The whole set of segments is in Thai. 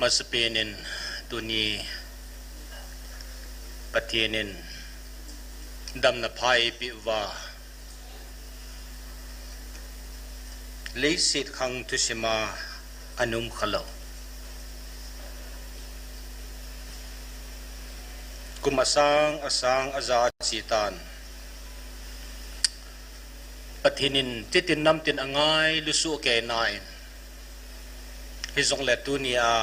มาสเปนินตุนีปะเทนินดำนภายปิวาเลสิตขังทุสิมาอนุมขลาวกุมสังอสังอาจาจิตันปะเทนินติตินนำตินอ่างลุสุเกนายฮิซงเลตุนีอา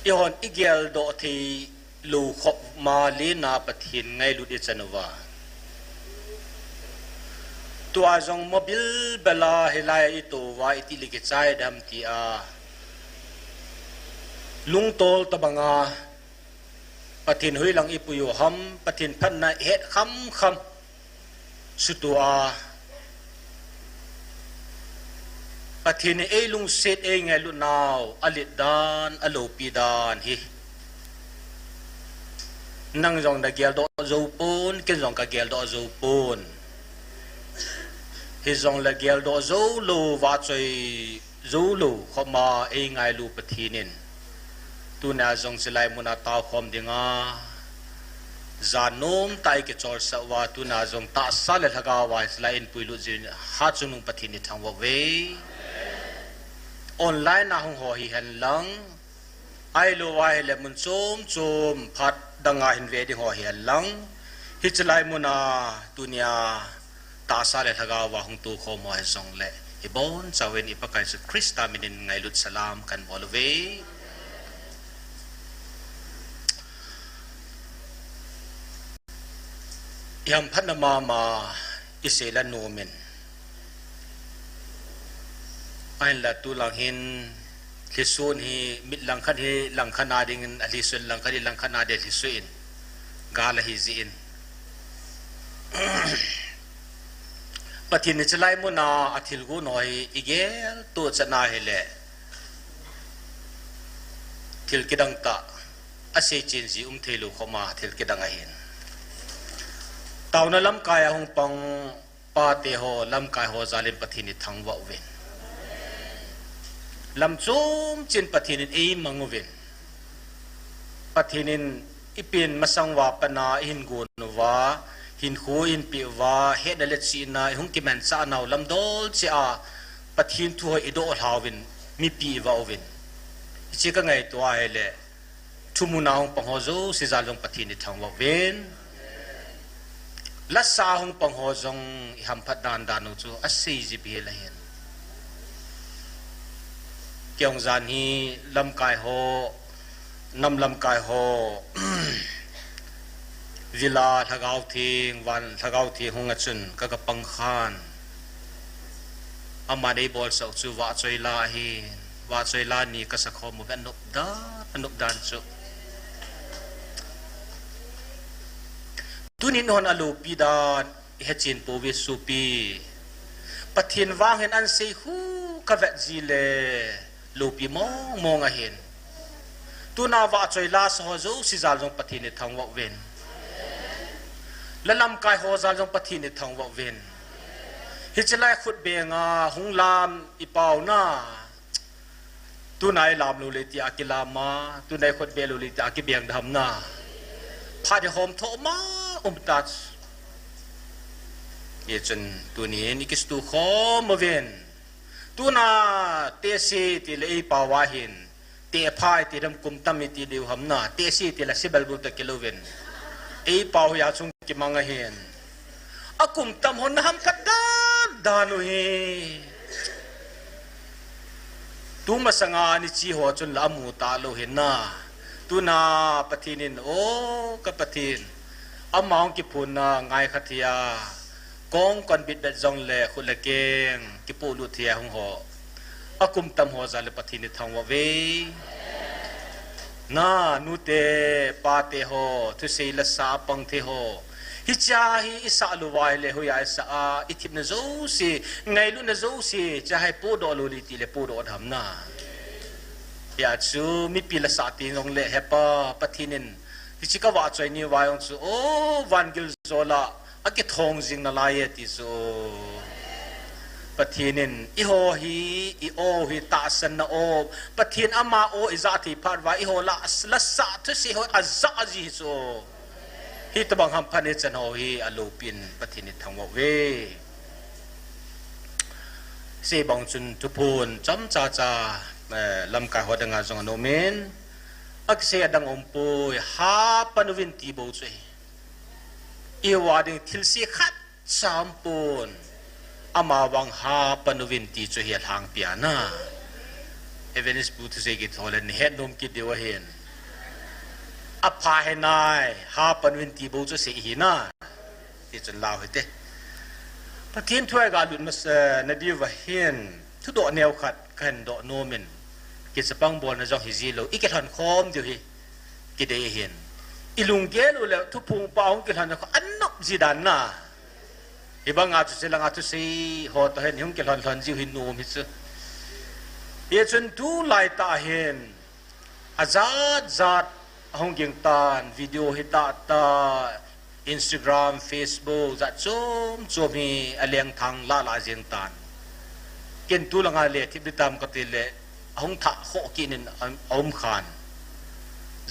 ย้อนอิเกลโดทีลูขบมาลีนาปะเทนไงลุดิจันวาตัวจงโมบิลเบลาเฮลัยตัววาอิติลิกิใจดำที่อาลุงโตลตบังอาปะเทนหุยหลังอิปุยฮัมปะเทนพันนาเฮ็ดคำสุตัวปะเทนเอลุงเซตเอไงลุนาวอลิดานอโลปีดานฮินั่งจงตะเกียลดอจูปูนกินจงกะเกียลดอจูปูนฮิจงละเกียลดอจูลูวาใจจูลูขมาเอไงลูปะเทนินตูน่าจงสิไลมุนาตาคอมดิงาจานมไตกิจอร์สวาตูน่าจงตาสัลเลทกาวาสไลน์ปุยลุจินฮัตจุนุปะเทนิทังวะเวออนไลน์นะฮงโฮฮิเฮนลังไอโลวาเฮเลมุนโจมพัดดังอาหินเวดิฮอฮิเฮลังฮิจไลมุนาตุเนียตาซาเลทกาวาฮงตูโคมอเฮซงเลอิบอนซาเวนอิปะไกสุคริสตามินินไงลุดสลามกันบอลเวยัมพันมาอิเซลาโนเมนไอละตุลังหินลิสุนฮีมิดลังคันฮีลังขนาดิงอลิสุนลังคันฮีลังขนาเดลิสุอินกาลฮิซิอินปฏินิจไลมุนาอธิลกุนอยอีเกลตัวชนะเฮเลทิลกิดังตาอาศัยจินจีเทลุขมาทิลกิดังหินตาวนลำกายหงปังปาเตโฮลำกายโฮซาลิมปฏินิทังวะเวนลำจุมจินปฏินินเอมังเวนปฏินินอิปินมาสังวาปนาหินกุนวาหินคูหินปิวาเฮดเลซีนาหงกิมันซานาลำดอลเสียปฏินินทัวอิโดอลาวินมีปิวาเวนจิกะไงตัวเฮเลทุมุนาหงปังโฮโซสิซาลงปฏินิทังวะเวนลัสซาหงปังโฮซงฮัมพัดดานดานุจูอัสซีจิบิเลหินเกี่ยงจานฮีลำกายโฮนำลำกายโฮวิลาทกาวทีวันทกาวทีหงจุนก็กปังขานอามาได้บอลสาวจูวาจอยลาฮีวาจอยลานี่ก็สักข้อมูลอนบดานจูตุนินหอนอลูปีดานเฮจินโปวิสุปีปะทินวางเห็นอันเซฮูกะเวจีเลลูปีมองเห็นตัวนาวาจอยลาสฮอจูสิจาลงปะทินทังวะเวนและลำกายฮอจาลงปะทินทังวะเวนฮิจไลขุดเบงาหงลามอีเปาหน้าตัวนายลามลูลิติอากิลามาตัวนายขุดเบลูลิติอากิเบียงดำหน้าพาดิหอมโทมาตัดเยจนตัวนี้นิกิสตูขอมเวนตัวน่าเตซีติเลปาวาหินเตพายติดมกุมตัมมิติเดียวหำนาเตซีติละสิบเบลบุตรกิโลเวนปาวยาซุงกิมังเห็นอากุมตัมหนหำพัดดานุเฮตัวมาสังอานิจิหัวจนละมูตาโลเห็นนาตัวน่าปฏินินโอ้กับปฏินอามาองกิปุนาไงขัตยากองกันบิดเบ็ดจงเล่ขุลเกงกิปูลุเทียหงหออากุมตำหัวซาลปฏินิทังวะเวนานุเตปาเตโฮทุเซลสาปังเทโฮฮิจาฮิอิสาลุวาเลหุยาอิสาอิทิบนโซซีไงลุนโซซีจะให้ปูดอลุลิติเลปูดอดหำนายาจูมีปีละสาติงเล่เฮปาปฏินินที่ชิคาวาจอยนี่วายองจูโอ้วันกิลโซล่าอากิทองจิงนาลายติโซ ป ปะเทียนินอิโฮฮีอิโอฮิตาสันนาโอปะเทียนอามาโออิซาติพาดว่าอิโฮละละสะทุสิโฮอัซาจิโซฮิตบังฮัมพันเอจันโฮฮีอลูปินปะเทียนิทั้งหมดเวเสบังจุนทุพูนจำจ้าจ้าลำกาหัวดังอาจงโนเมนอักเสดังอมปุยฮาปนุวินตีบูจุยอีวาดิงทิลสีขัดสามปูนอามาวังฮาปนุวินตีจุยเฮลหางเปียนาเอเวนิสบูตุเซกิทโฮเลนเฮดนมกิดเดียวเห็นอภาเฮนายฮาปนุวินตีบูจุเสียหินาที่จนลาวเหตุปะเทียนถ้วยกาลุนมัสนบีวะเห็นทุกดอกแนวขัดกันดอกโนเมนกิจปังบอลนะจงฮิซิโลอีกทันคอมเดียวฮีกิเดเห็นอีลุงเกลูแล้วทุกพุงปาวกิทันนะอันนับจีดานนะอีบางอาจุเสลังอาจุสีหอตเห็นหุ่งกิทันทันจิวหินโนมิสเยจนดูไลตาเห็นอาจัดหุ่งกิงตานวิดีโอฮิตาตาInstagram Facebook จัดโจมมีอะไรอย่างทางลาลาเจียงตานเกินตัวละงาเลที่บิตามกติเลหงทักโคกินินอมขาน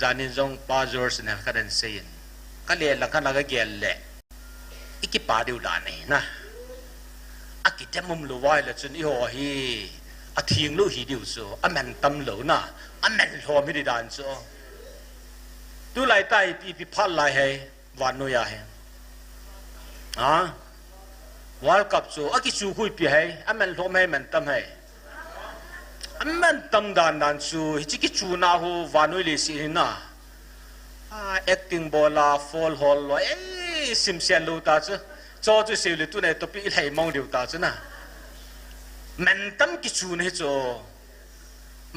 จานินจงปาจอร์สเนี่ยกันเซียนก็เลยหลังกันนักเกลเล่อีกป่าดิวดานี่นะอากิจมุมลูไว้แล้วจนอีหัวฮีอาทิงลูฮีดิวโซอามันตำเหลวนะอามันหัวไม่ได้ดานโซดูไล่ใต้ปีพัดไล่ให้วานโนยาให้วาลกับโซอากิจูคุยปีให้อามันหัวไม่มันตำให้อันนั้นตำดานนั่นสูฮิจิกิจูนาหูวานุลิสิหินะacting bola fall hall loซิมเซียนลูตาจ้ะจอจุเสียเลยตัวเนี่ยตัวปีไหลมองเดียวตาจ้ะนะมันตำกิจูเนี่ยจ้ะ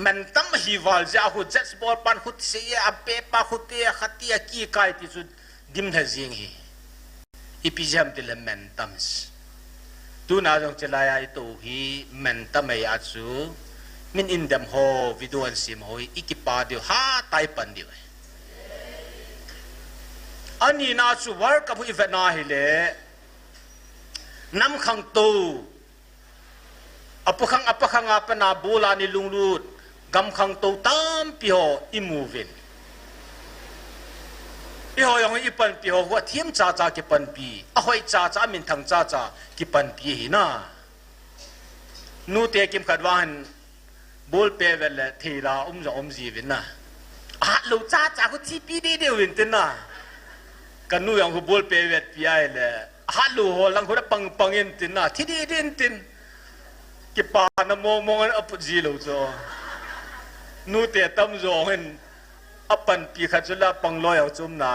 มันตำฮิวาลจ้าหูเจ็ตบอลปันหุดเสียอเปปาหุดเตียขัดเตียกี้ไก่ที่สุดดิมเทจิงฮีอีพิจามติเลมันตำสตัวน่าจงเจรายไอตัวฮีมันตำไม่อาจูมินอินเดมโฮวิดูอันซิมโฮอีกิปาเดียวฮาไตปันเดียวอันนี้น่าจูวาร์กับผู้อิเวน่าฮิเลน้ำขังตูอปะขังอาปนาบูลานิลุงลูดกำขังตูตามพิโฮอิมูวินพิโฮยังอีปันพิโฮว่าเทียมจ้าจ้ากิปันปีอ่อยจ้าจ้ามินทังจ้าจ้ากิปันปีหินะนูเตกิมขัดวานบอลเปเวลเทราจะจีวินนะลูกจ้าจ้าก็ทีปีเดียววินตินะกันนู่ยังก็บอลเปเวลปีไอเลยลูกหัวลังคนปังอินตินะที่ดีอินตินกิปานมองอัปจีลูกจ้านู่เตะตั้มจงเห็นอัปปันปีขัดจุลาปังลอยเอาจุ่มนะ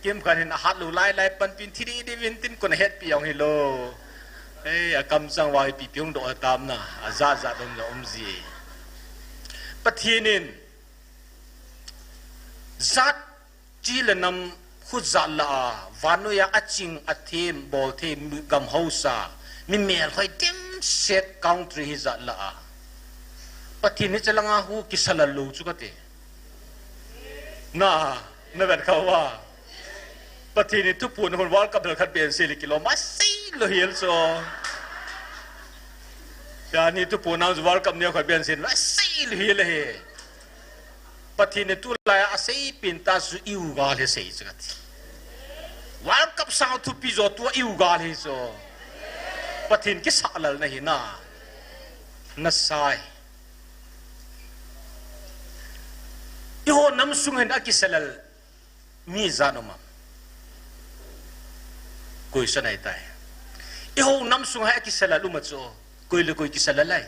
เกมกันเห็นลูกไล่ปันปีที่ดีวินตินคนเฮ็ดปีอย่างฮิโลกำจังวายปียงโดดตามนะจ้าจ้าจะจีปะทีนินจัดจีเลนำขุดจัลลาวานุยาอัจิงอัฐิมบอลเทมกัมฮาวซามีเมลไฟเต็มเซตคังทรีฮิจัลลาปะทีนี้จะลังอาหูกิสลาลูจุกติน่าไม่เป็นเขาว่าปะทีนี้ทุกผู้คนวอลกับเดือดขัดเบียนสิลิกิโลมาซีโลเฮียลโซยานี่ทุกผู้นำวอลกับเนี่ยขัดเบียนสิมาซีโลเฮียลเฮปะทีนี้ตุลายอาศัยปินตาสุอิวกาเลเซย์จักรวอลกับสาวทุกปีโจตัวอิวกาเลโซปะทีนี้กิสาลลนะฮินานัสไซอีโหน้ำสุงเห็นอากิสลลมีจานอมาคุยสนายตายอีโหน้ำสุงให้อากิสลลลุมาโจคุยเลยคุยกิสลลเลย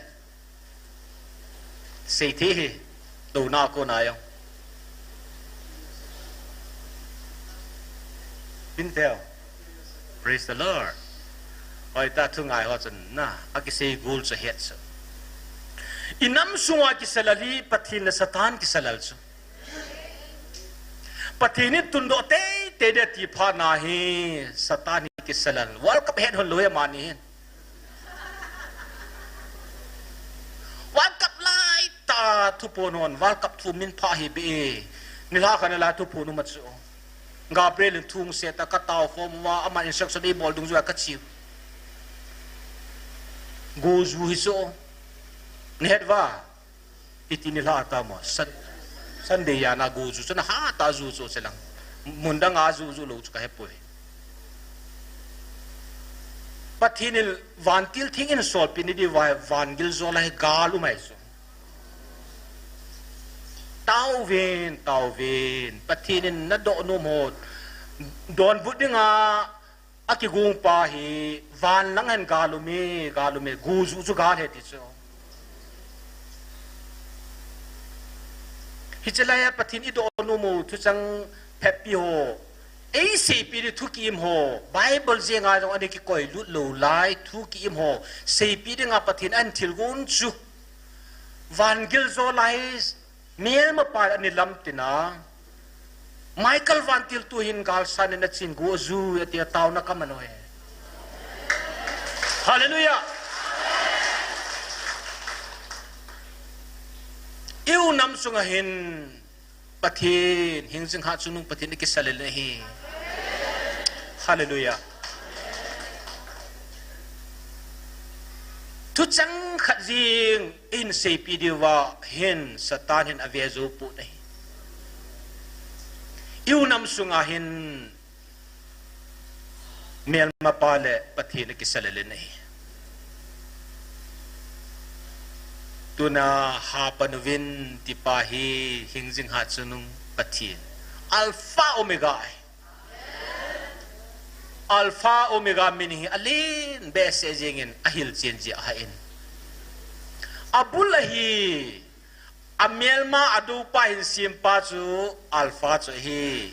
เสียทีดูน่าโกนายองบินเทล praise the Lord ไอ้ตาทุ่งไอ้หัวจนน่ะอากิเซกูลจะเฮ็ดซะอีน้ำสุงอากิสลลีปะทีนสถานกิสลลซะปะทีนี้ตุนโดเต้เดตีพานาฮีสถานีกิสลลวอลกับเฮ็ดหุ่นลุยมานี่วากับไล่ตาทุพนวนวากับทุมินพาฮิบีนี่ละกันละทุพนุมัตโซกาเบรลทุ่งเสตกะตาวฟอมว่าอามาอินสักสดีบอลดุงจัวกัดชิว gozu hiso nehwa itinila tamo Sunday yana gozu sana ha ta zu so selang munda nga zu lo ka hepoi pathinil vantil thing in sol pinidi vangil zola he galu mai so tauven pathinin na do no mo don budinga akigung pa hi van langan galume guzu zu gal he ti so hichelaya pathin I do no mo tu chang happy ho ei se pi ri thu kim ho bible jenga jong ade ki koi lut lo lai thu kim ho se pi de nga pathin an thil gun chu van gil zo lai mel ma par ani lam tina Michael van til tu hin gal san na chin go zu atia taw na kamano he hallelujah iu nam sunga hin pathin hingjing ha chunung pathin ki salel hi hallelujah tu chang khat jing in se pi diwa hin satan hin avezo pu nei iu nam sunga hin mel ma pale pathin ki salel nei tuna hapanwin tipahi hingjing ha chunung pathin alpha omega meaning alin bese jingin ahil chenji ahain abulahi amelma adu pa hin simpa chu alpha chu hi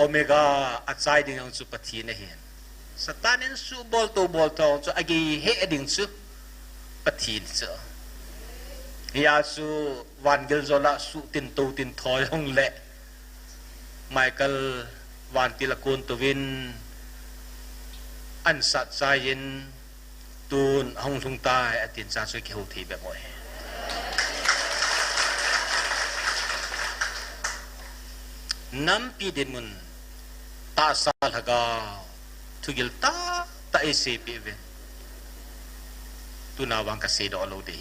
omega achai ding chu pathin hin satanin su bolto chu agi he ding chu pathin chu ya su wangil zola su tin thoi hong le Michael van tilakun tuwin an sat sayin tun hong lung tai atin sa sui ki ho thi be moi nam pi din mun ta sal haga thugil ta ese pi ve tunawang ka se do lo de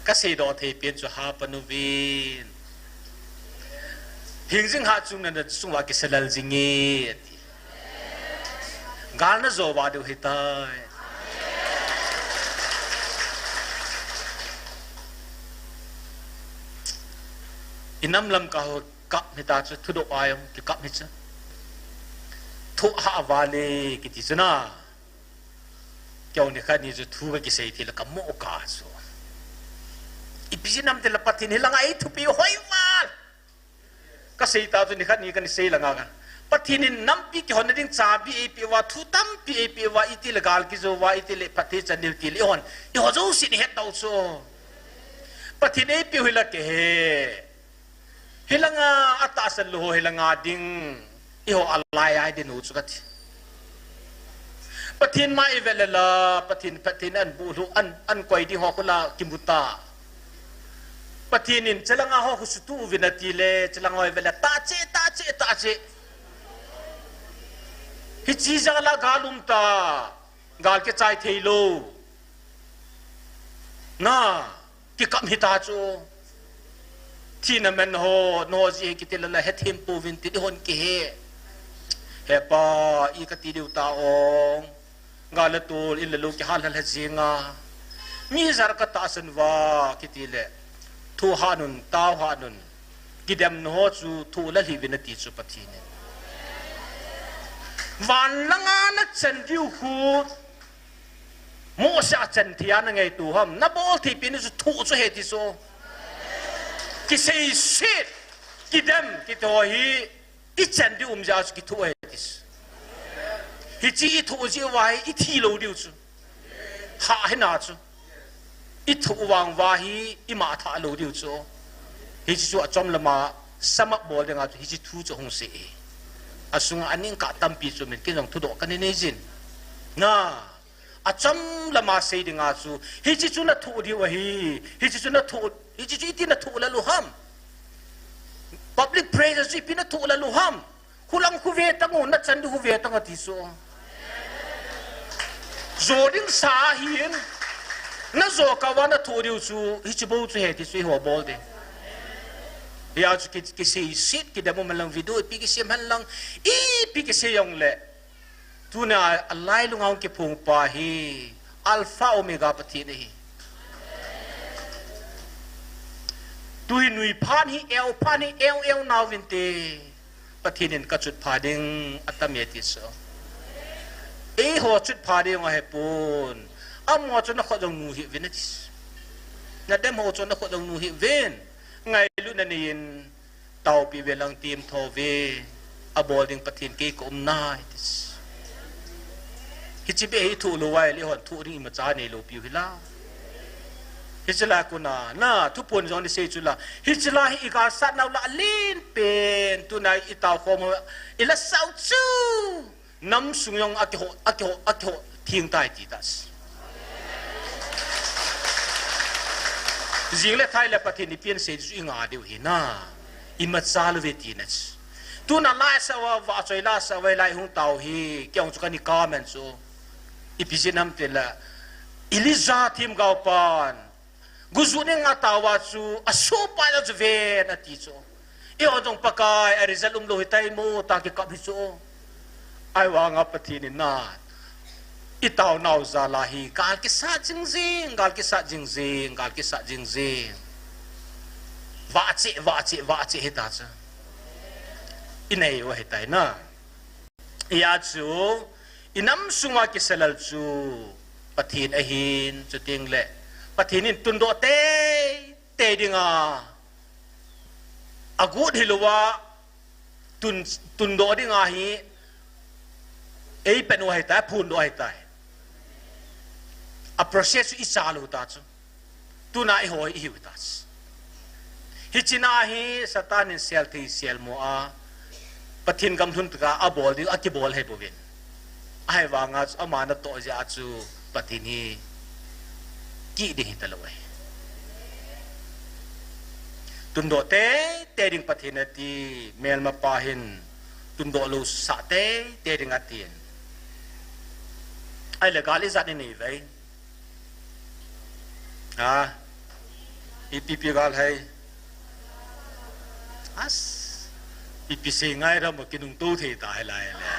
ka se do the pien chu ha panuwin hingjing ha chung na sungwa ki selal jingi gal na zo wa do hitai inam lam ka ho kap mita chu thudo ayam ki kap mi cha thu ha wale ki ti chana kyau ni kha ni chu thu ka ki sei thi la ka mo ka so ipisinam te la patin hilanga ai thu pi hoi mal ka sei ta chu ni kha ni ka ni sei langa ga patinin nampi ki honading chabi ap wa thu tam pi ap wa itil gal ki zo wa itil pati chanil ki leon I ho zo sin het tau so patin ap hila ke he hilanga atasan lo hilanga ding I ho alai ai din u chukat patin ma ivelela patin an bu lu an koi di ho kula kimuta patinin chalanga ho husutu vinati le chalanga ho vela ta che hi chiza la galum ta gal ke chai theilo na ki kam hita chu thina men ho no ji ki tilala he thim pu vin ti hon ki he pa I ka ti diu ta ong gal tul in lu ki hal hal jinga mi zar ka ta san wa ki ti le thu hanun taw hanun kidam no chu thu la hi vinati chu pathine van langa na chen diu khu mo sa chen thian ngai tu ham na bol thi pin chu thu chu he ti so ki sei shit kidam ki to hi I chen diu ja chu ki thu he ti hi chi thu ji wai I thi lo diu chu ha he na chu I thu wang wa hi I ma tha lo diu chu hi chi chu achom lama samak bol denga chu hi chi thu chu hong se asunga aning ka tampi chu min kinong thu do kan ne jin na achom lama se dinga chu hi chi chu na thu diu hi chi chu na thu hi chi ti na thu la lu ham public praise chi pi na thu la lu ham kulang ku ve tangu na chan du ve tanga ti so zoring sa hin na zo ka wana thoriu chu hichibo chu he ti sui ho bol de ya chu ki se sit ki demo malang video pi ki se man lang I pi ki se yong le tuna alai lungaw ki phung pa hi alpha omega pati ne hi tui nui phan hi el naw vinte patinin ka chut pha ding atameti so e ho chut pha ding wa he pun amo chu na kho dong nu hi venetis na dem ho chu na kho dong nu hi ven ngai lu na nin tau pi velang tim tho ve abolding patin ke ko nai tis hichibe hi thu lo wai le hon thu ri ma cha ne lo pi hila hichla kuna na thu pon jong ni se chula hichla hi ka sat naw la lin pen tu nai itaw ko mo ila sau chu nam sung yong akho thing tai ti das jing le thai le pathi ni pian se ju nga deu hi na ima chal ve ti na tu na la sa wa choi la sa wai lai hung tau hi kyong chu ka ni comment so ipisinam te la iliza thim gao pan guzune nga tawa chu aso pa la ve na ti so e odong pakai a result lo hitai mo ta ki ka bi so ai wa nga pathi ni na itaw naw za la hi gal ki sa jing jing wa che hita cha inai wa hitai na ya chu inam sunga ki selal chu pathin ahin chu ting le pathinin tundo te dinga agud hilwa tundo dinga hi ei penu hai ta phun do hai ta a process isalu ta chu tu na I hoi hi ta hichina hi satanin sel thi sel mo a pathin gam thun ka a bol di a ki bol he bovin ai wanga amana to ja chu pathin hi ki di hi talawai tundo te ding pathin ati mel ma pahin tundo lo sa te ding atien ai legalizat ni vai ipipi gal hai as ipi se ngai ra mo kinung tu the ta hai lai le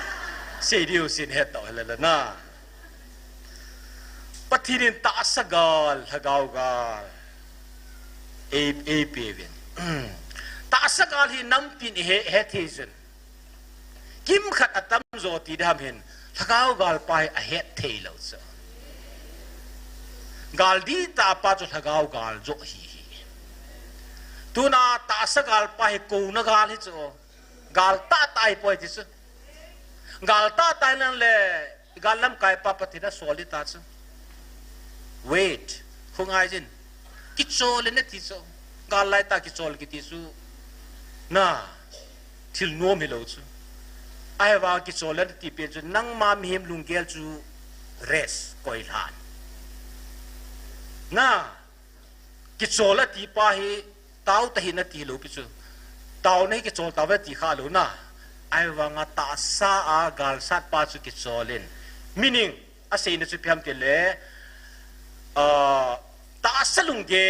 se dio sin het to la na pathinin ta sagal hagaw gal e pevin ta sagal hi nampin he thizin kim khat atam zo ti dam hin hagaw gal pai a het thei lo so gal di ta pa chu hagaw gal zo hi tuna ta sagal pai ko na gal hi cho gal ta tai poi ti su gal ta tai nan le gal lam kai pa pathina solid ta chu wait khung ai jin ki chol ne ti so gal lai ta ki chol ki ti su na thil no mi lo chu ai wa ki chol ne ti pe chu nang ma mi hem lung gel chu res koi lan na ki chol ti pa hi tao ta hi na ti lo pi chu tao nei ki chol ta ve ti kha lo na ai wa nga ta sa a gal sat pa chu ki cholin meaning a sei na chu phiam te le ta salung ge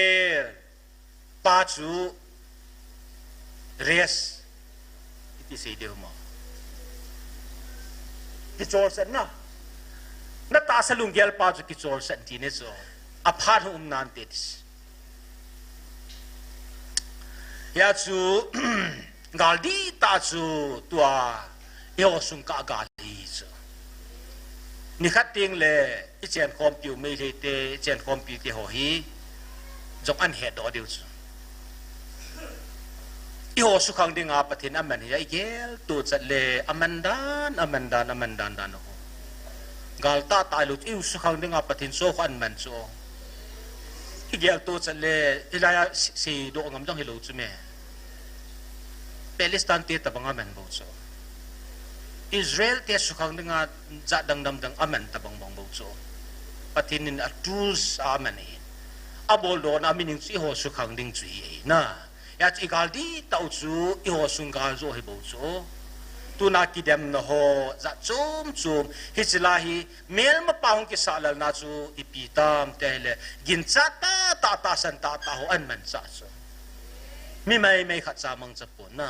pa chu res iti sei de mo ki chol san na ta salung gel pa chu ki chol san ti ne so a phat nan te ya chu galdi ta chu tua yo sung ka gali chu ni khat ting le I chen khom piu me le te chen khom pi te ho hi jok an he do diu chu I ho su khang ding a pathin aman hi ai gel tu chat le amandan dan ho gal ta ta lu I su khang ding a pathin so khan man chu I gel tu chat le ilaya si do ngam dong hi lo chu me Palestine te tabanga man bo so Israel te sukhang dinga za dang aman tabang bang bo so patinin a tools amani abol do na mining chi ho sukhang ding chui na ya chi gal di tau chu I ho sung gal zo he bo so tu na ki dem no ho za chum chum hi chilahi mel ma paung ki salal na chu ipitam tele gin cha ta san ta ho an man cha chu mi mai khat cha mang cha pon na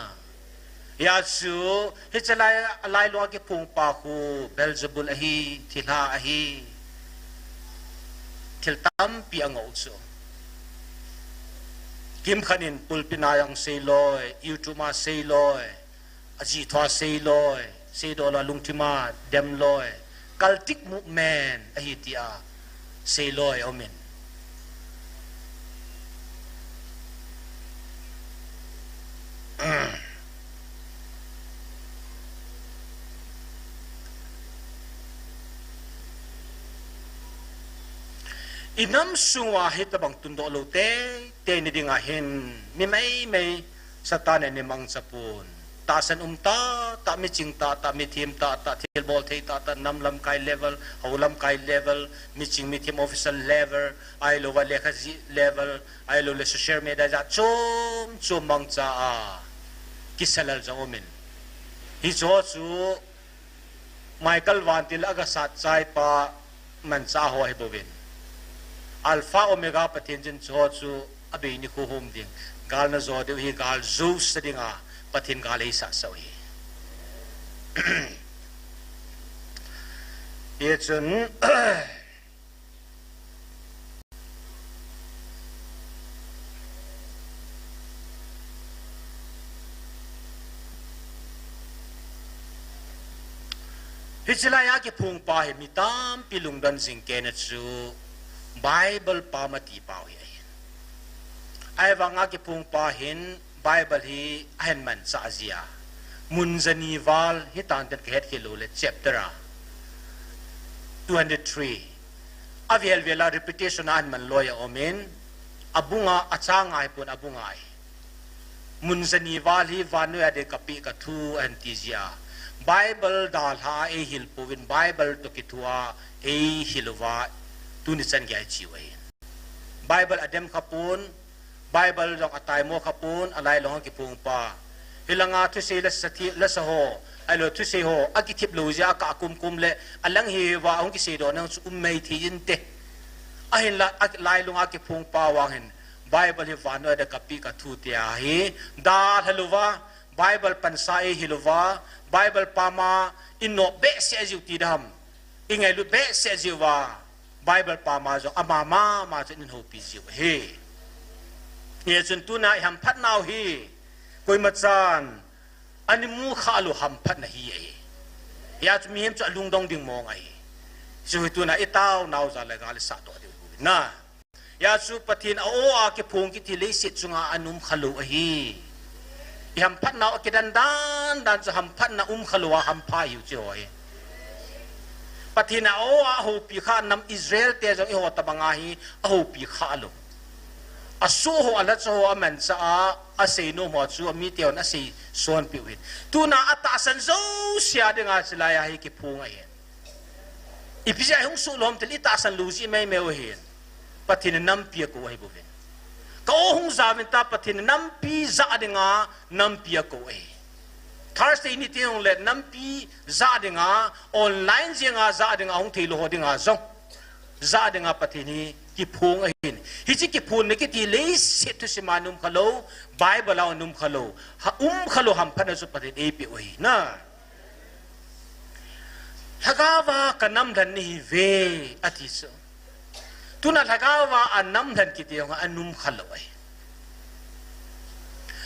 ya chu hi chalai lai lo ki phung pa khu belzebul ahi thila ahi thil tam pi angau chu kim khanin pulpinayang seiloi youtuma seiloi aji thwa seiloi seidola lungtima dem loi kaltik movement ahi tia seiloi omen inam suwa hitabang tundo lo te ni dinga hin mi mai satane ni mang sapun ta san ta mi ching ta mi thim ta thil bol thei ta nam lam kai level haulam kai level mi ching mi thim official level ai lo wale khaji level ai lo le social media ja chum mang cha a kisalal ja omen hi zo chu michael vantil aga sat chai pa man cha ho he bovin alpha omega pathin jin cho chu abe ni khu hum ding gal na zo de hi gal zu sadinga pathin gal ei sa so hi ye chun hicilaya ki phung pa he mitam pilung dan sing ke na chu Bible pamati pau hi ai wanga ki phung pa hin Bible hi hen man sa azia munzani wal hi tan ten het ki lo le chapter 203 aviel vela repetition an man loya omen abunga achanga ai pun abunga ai munzani wal hi vanu ade kapi ka thu antizia Bible dal ha e hil povin Bible to kitua e hilwa tu ni chan gai chi wai Bible adem khapun Bible jong atai mo khapun alai long ki pung pa hilanga thu se la sathi la sa ho alo thu se ho akithip lo ja ka kum le alang hi wa ong ki se do nang chu mai thi in te ahin la lai long ki pung pa wang hin Bible hi van da kapi ka thu tia hi da haluwa Bible pansa e hiluwa Bible pama inno be se ju ti dam ingai lu be se ju wa Bible pama jo amama ma chen ho pi ju he ye chun tu na ham phat naw hi koi ma chan ani mu kha lu ham phat na hi e ya chu mi hem chu lung dong ding mong ai chu tu na itaw naw za la ga le sa to de na ya chu pathin o a ke phung ki thi le sit chunga anum khalu a hi ham phat naw ke dan chu ham phat na khalwa ham pha yu choi pathina o a ho pi kha nam Israel te jo ho tabanga hi a ho pi kha lo asu ho ala cho aman sa a sei no mo chu mi te on a sei son pi win tu na ata san zo sia de nga sila ya hi ki phunga ye ipija hung su lom te li ta san lu ji mai me o hen pathina nam pi ko hi bu wen ka o hung za wen ta pathina nam pi za de nga nam pi ko e Thursday ni tiong le nampi za dinga online jinga za dinga hong thilo ho dinga zong za dinga pathini ki phung a hin hi chi ki phun ne ki ti le se tu se manum khalo Bible aw num khalo ha khalo ham phana su pathin e pi oi na hagawa kanam dhan ni ve ati so tuna hagawa anam dhan ki ti nga anum khalo ai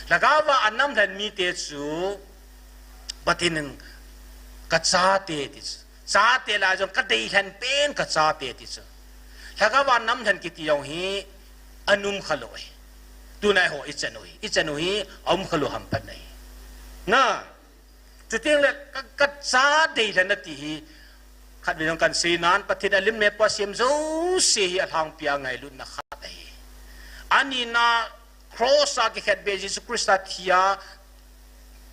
hagawa anam dhan mi te chu patineng kachate tis chate la jong kadei han pen kachate tis hagawan nam than kiti yong hi anum khaloi tunai ho ichanoi khalo ham pan nei na tuting le kacha dei lan ti hi khat bi jong kan sinan patin alim me pa sim zo se hi athang pia ngai lu na khat ai ani na cross a ki khat be Jesus Christ thia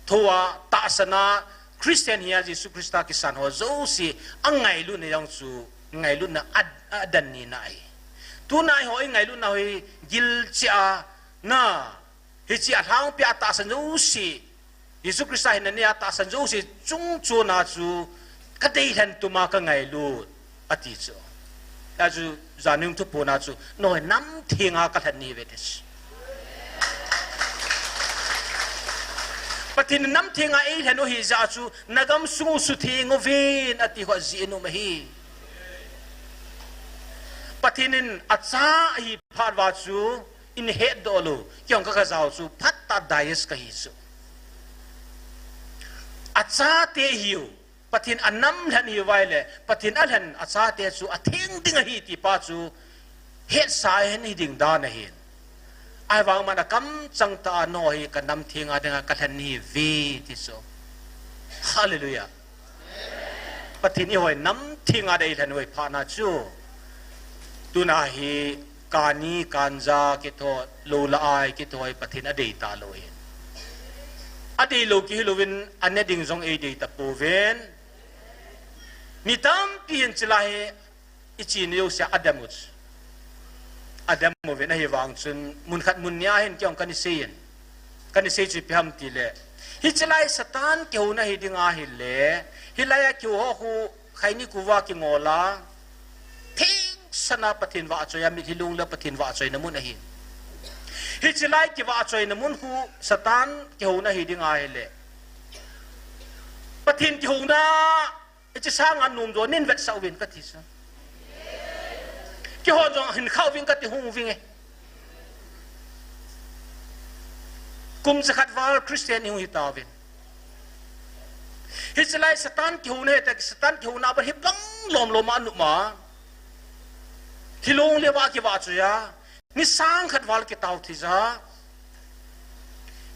thoa ta sana Christian hiya Jesus Christ ki san ho zo si angai lu ne yang chu ngai lu na adan ni nai tu nai ho ngai lu na hoi gil cha na hi chi a thang pia ta san zo si ยิสุคริสต์เห็นเนี่ยตาสันโจสิจุงจูนาจูก็ได้เห็นตัวมาก็ไงลูดอติจูแต่จูจานึงทุกปนาจูน้อยน้ำเทียงอากัดนี้เวทสปฏินน้ำเทียงอาเอเห็นโอฮิจาจูนักมสุงสุธีงเวนอติหัวจีนุมฮีปฏินินอัจฉริพาดวาจูอินเฮดโดลูยองก็กระจาวจูพัตตาไดส์ก็ฮิจูอาจารย์เทียวปฏินอันน้ำหันฮิวไว้เลยปฏินอันหันอาจารย์เทียจูอัทิ้งดิ่งฮิติป้าจูเฮ็ดสายเห็นฮิดิ่งดานเห็นไอ้วางมันกำจังตาโนฮิกันน้ำทิ้งอะไรกันหันฮิวีที่สุดฮาเลลูยาปฏินอีหอยน้ำทิ้งอะไรหันไว้พานาจูตุนาฮิการนี้การจาคิดโตโลลาไอคิดโตไอปฏินอดีตาโลเห็นอดีโลกิฮิโลวินอันนี้ดิ่งทรงเอดีตะปูเวนมีตั้มปีนจิลาเฮอิจินิโอเสียอดัมุสเวนให้วางจนมุนขัดมุนยาเห็นเกี่ยวกันนิเซียนจุดพิมพ์ตีเล่ฮิจิลายสตานเกี่ยวนะฮิดิ่งอาฮิเล่ฮิลายเกี่ยวหัวคูใครนี่กูว่ากิงโอลาทิ้งสนาปฏินว่าจอยมิฮิลุงและปฏินว่าจอยน้ำมุนนะฮิฮิจิไลกิว่าจอยน้ำมุนหูสตานเกี่ยวนะฮิดิ่งไงเลยปฏินเกี่ยวนะจะสร้างอันนุ่มตัวนินเวทสาวินก็ที่สุดเกี่ยวจงหินข้าววิ่งก็ที่หงวิ่งไงกุมสกัดวาลคริสเตียนหิวหิตาวินฮิจิไลสตานเกี่ยวเนี่ยแต่สตานเกี่ยวนะบัดฮิบังลมมานุมาที่ลงเรียกว่ากิว่าจอยนี่สร้างขัดวาลกิตาวที่จ้า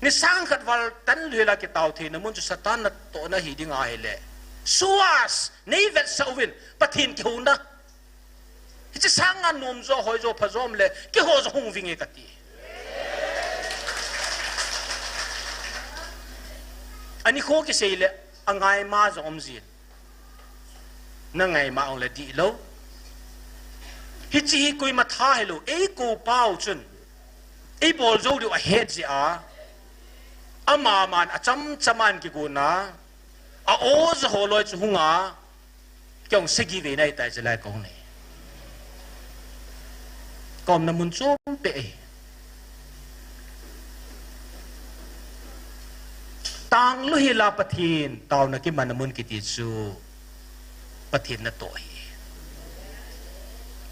นี่สร้างขัดวาลตันเรือละกิตาวที่นั่นมันจะสตานนัดโตนะฮิดิ่งไงเลยสวาสนี่เวทสวินปฏินเกี่ยวนะที่จะสร้างงานนุ่มโจหอยโจพะโจมเลยเกี่ยวจะหงวิ่งกันตีอันนี้เขาคิดเสียเลยอังไงมาจะอมจีนนั่งไงมาเอาเลยดีแล้วฮิจิฮิคุยมาท่าให้ลูเอ้กูเป้าจนไอ้บอลโจดูว่าเฮ็ดสิอามามันอาจำมันกี่กูนะโอ้จะหัวลอยจุงจ้องสกีเวนัยแต่จะไล่กองนี่กอมน้ำมันโจมเปะต่างลุยลาปะทินตาวนักมันน้ำมันกิติจูปะทินนั่นตัว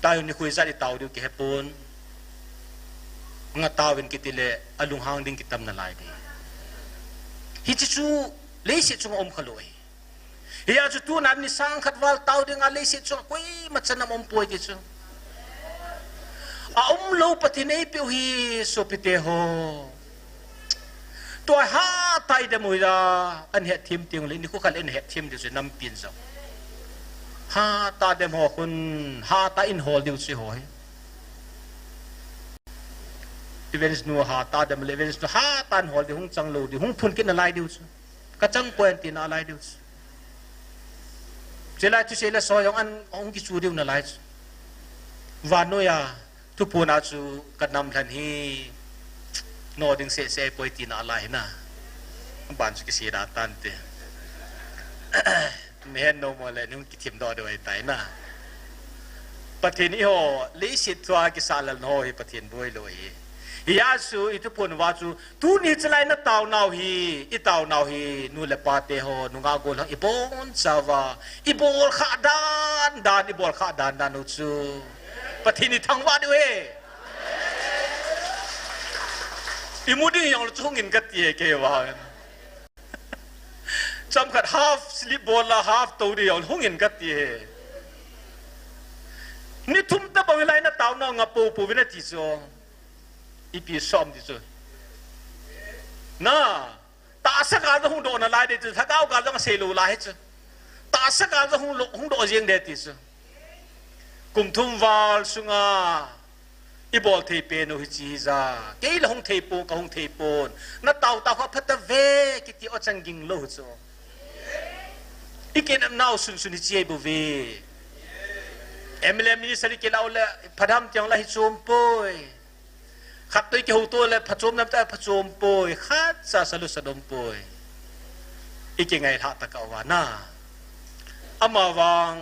ตายนี่คุยซะที่ตาวดูกี่เหตุผลงั้นตาวเป็นกิติเล่อลุงหางดิ้งกิตำนั่นไล่ดีฮิจิจูเลสิจงอมขลุ่ยเฮียจุดตัวนั้นนี่สร้างขัดวาลตาวดึงอะไรสิจงกุยมัจนำอมป่วยดิจูอมโลปฏิเนปิวฮีสุปิเตโฮตัวหาไตเดมุยดาอันเหตุทีมเตียงเลยนี่คู่กันเล่นเหตุทีมเดี๋ยวจะนำปีนเจ้าหาตาเดมหอคุณหาตาอินโฮลดิวสิหอยอีเวนส์นัวหาตาเดมเลเวนส์นัวหาตาอินโฮลดิหงจังโลดิหงพุนกินอะไรดิวส์กระจังกวนตีนอะไรดิวส์เจริญทุเชลสอยองอันองกิจูดิวนั่นไรวานโนยาทุกพูนาจูกันนำทันฮีโนดึงเสปอยตีนอะไรนะบ้านสุกิสีราตันเตไม่เห็นโนมาเลยนุ่งกิทิมดอด้วยไตนะปฏินิโฮลิสิตตัวกิสาลนโฮฮิปฏินบวยลอยยาสูอิทุพนวาจูตูนี่จะไล่นัตาวนาฮีอิตาวนาฮีนูเลปาเตโฮนุงาโกลอิบอนซาวาอิบอลขาดานอิบอลขาดานนุจูปฏินิทั้งวันด้วยอิมุดีอย่างเราชงกินกัดเย่เกวานจำกัด half sleep ball ละ half ตัวเดียวหงเงินกัดเย่นี่ทุ่มตะบางเวลานัตาวนางับปูวินาทีโซอีพีซ้อมที่สุดน่าตาสักการจะหงโดนอะไรเด็ดถ้าก้าวการต้องเซลูไลท์ตาสักการจะหงโดนยังเด็ดที่สุดกุมทุ่มวาลสุงาอีบอลเทเปนโอฮิจิซาเกย์ละหงเทปูกับหงเทปูนนัตตาวเขาพัฒเวกิติอจังกิงโลโซอีเกนน่าวสุนฮิจิบุเวเอเมเลมินิสริเกลาเลพดามจังละฮิโจมปอยขับตัวเกี่ยวตัวเลยผจมน้ำตาผจมปอยขัดซาสลุสดมปอย อีกยังไงท่าตะกาวาน่าอามาวาง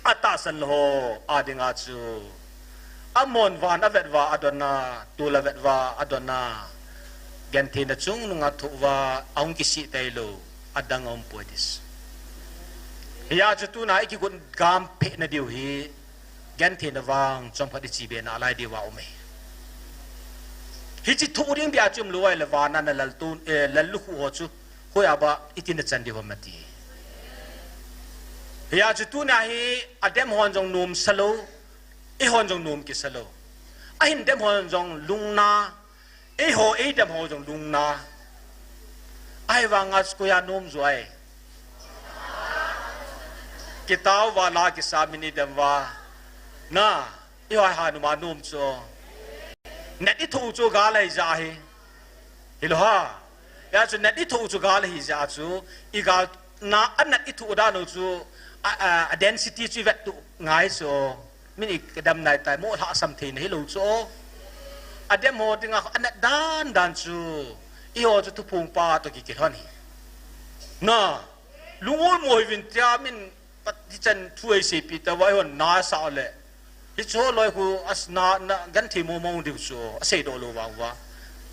อัตตาสันโฮอาดิงอาจูอามอนวานอเวดวาอดอนาตูลเวดวาอดอนาเกนเทนจุงนุงอัตุวาอาอุงกิสิเตโลอดังอมปวดิสยาจุตุนาอีกคนกามเพนดิวฮีเกนเทนวางจอมพัดิจีเบนอะไรดีว่าอุเมฮิจิทูริงเบียจุมรวยเลวานันลลตูนลลลุคูโฮจูฮุยอาบะอิตินจันดิวมตียาจุตุนาฮีอเดมฮอนจงนุมสโลอีฮอนจงนุมกิสโลไอหินเดมฮอนจงลุงนาไอโฮไอเดมฮอนจงลุงนาไอวางัสกุยานุมจวยกิตาววาลากิสามินิเดมวานาอีวาฮานุมานุมโซนัดที่ถูกจูกาเลยจ้าเฮฮิโลฮายาจูนัดที่ถูกจูกาเลยจ้าจูอีกานาอันนัดที่ถูกด้านจูdensity ชีวิตตุง่ายโซมินิกดำในแต่โมท่าสัมทินฮิโลโซอเดมโมดิงาอันนัดด้านจูอีโอจูทุพงปาตัวกิจท่านี่น่ะลุงโอมวยวินทามินปฏิจันช่วยสิปีแต่ว่าวันน่าสาวเลยฮิโซลอยคูอัสนากันที่โมมองดิวโซเสดโอโลวางวะ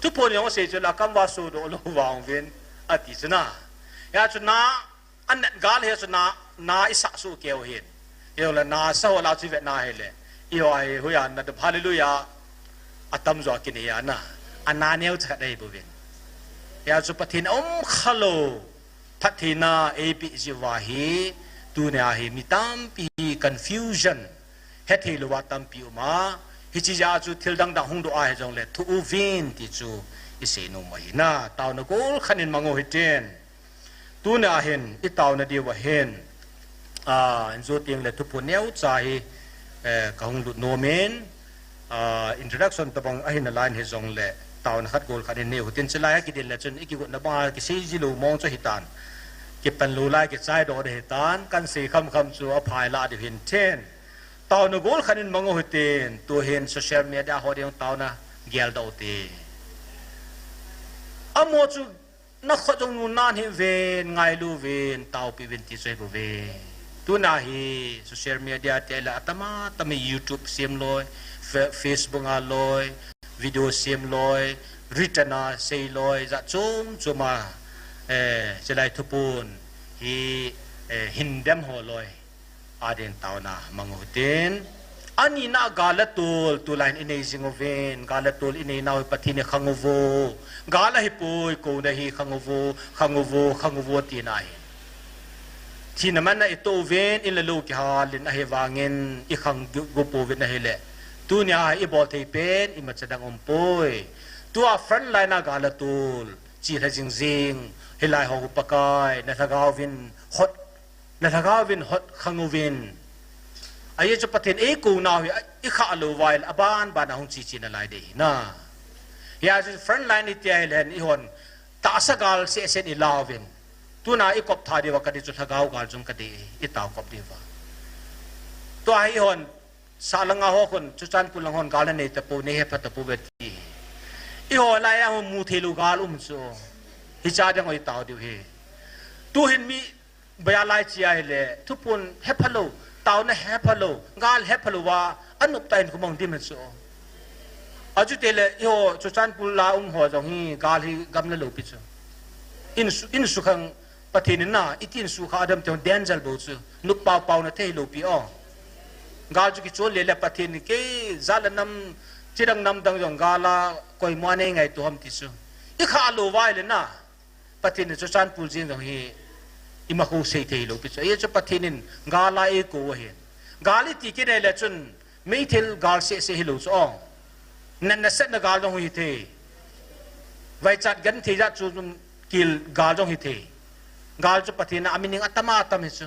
ทุกคนยังเสดจุลคำว่าโซโดโลวางเวนอติสนะยาจุนาอันนั้นกาลเฮสนาอิสักสูเกี่ยวเห็นเกี่ยวละนาสาวลาวชีวิตนาเฮเลยอีว่าเฮุยานนัดฮาเลลูยาอัตมจวกินยานะอันนาเนียวจะได้บุญยาจุปทินขโลพัฒนาเอปิจิวาฮีดูเนียฮีมิตามปี confusionเฮติลวัตัมปิอุมาฮิจิยาจูทิลดังหงดูอาเฮจงเลทูอูวินติจูอิเซนุมาฮินาตาวนกูลขันินมังโอฮิเจนตูเนียเห็นอิตาวนาดีวะเห็นอินโซติงเลทุพุนเนียวใจกหงดูโนเมนintroduction ตะบังอหินลายเฮจงเลตาวน์ขัดกูลขันินเนียวตินเชลายกิดินเลจนอีกิกุนบ้ากิเซจิลูมองจะฮิตันกิเป็นลูลายกิใจโดดฮิตันกันสีคำจูอภัยลาดิหินเชนตาวนกูลขันินมังโอฮิเตนตัวเห็นโซเชียลมีเดียฮอดียงตาวนะเกลดาวเตอโมจูนักขจงนุนนานเฮเวนไงลูเวนตาวปีเวนติช่วยบุเวตัวนาฮีโซเชียลมีเดียเตละอัตมาตมียูทูบเสียมลอยเฟซบุ๊กอาลอยวิดีโอเสียมลอยริตนาเซลอยจะจงจมาจะได้ทุปูนฮีหินเดมหัวลอยอาเดนตาวนามังหุเตนอันนี้น่ากาลตูลตูไลน์อินเนซิงเวนกาลตูลอินเนนาวปฏิเนขังโวกาลฮิปุยกูนะฮีขังโวตีนายที่นั่นมันอิโตเวนอินเลลูกฮาลินอะเฮวางเงินอีขังกุปูเวนนะเฮเลตัวนี้อีบอลเทเป็นอีมาจะดังอมปุยตัวฟรันไลน์น่ากาลตูลจีทจิงจิงเฮลายหกุปกายนัทกาวินฮอตขังวินไอ้เจ้าปฏิเนกูน่าอีข้าลูไวล์อบานบานหงจีจีนอะไรดีนะยาจุดฟรันไลน์นี่เตียเห็นอีหอนตาสกาลเสียเส้นอีลาวินตัวน่าอีกบทาดีว่าคดีจุดทะกาวกาลจุงคดีอีตาวกบดีว่าตัวอีหอนสาลังอาหคนจุจันปุลังหอนกาลนี่ตะปูนี่เฮพัตตะปูเวทีอีหอนไล่เอามูเทลูกาลุมโซฮิจาดังอีตาวดีเฮตัวเห็นมีเบียร์ไล่เชียร์เลยทุกคนเฮพัลโลตาวน์เฮพัลโลกาลเฮพัลโลว่าอันนุบไตน์กุมองดิมันโซอาจุเตเลอีหอจุจันปุลาหัวจงฮีกาลฮีกำลังลูปิโซอินสุขังปฏินิน่าอิตินสุขาดมเตงเดนเซลบูซนุปเป่านะเทลูปิอ๋อกาลจุกิโจเลเลปฏินิเกซาลนัมจิรังนัมดังจงกาลาคอยมัวเนงไงตัวฮัมติโซอีข้าลูวายเลยนะปฏินิจุจันปุลจินจงฮีอิมาคูเซเทลูปิโซเอจะปฏินินกาลาเอโกเห็นกาลิติกิเดเลจุนไม่เทลกาลเซฮิลูซอ๋อนั่นน่ะเสนกาลจงฮีเทไว้จัดกันที่จะจุนกิลกาลจงฮีเทกาลจุปฏินะอามินิงอัตมาตัมิโซ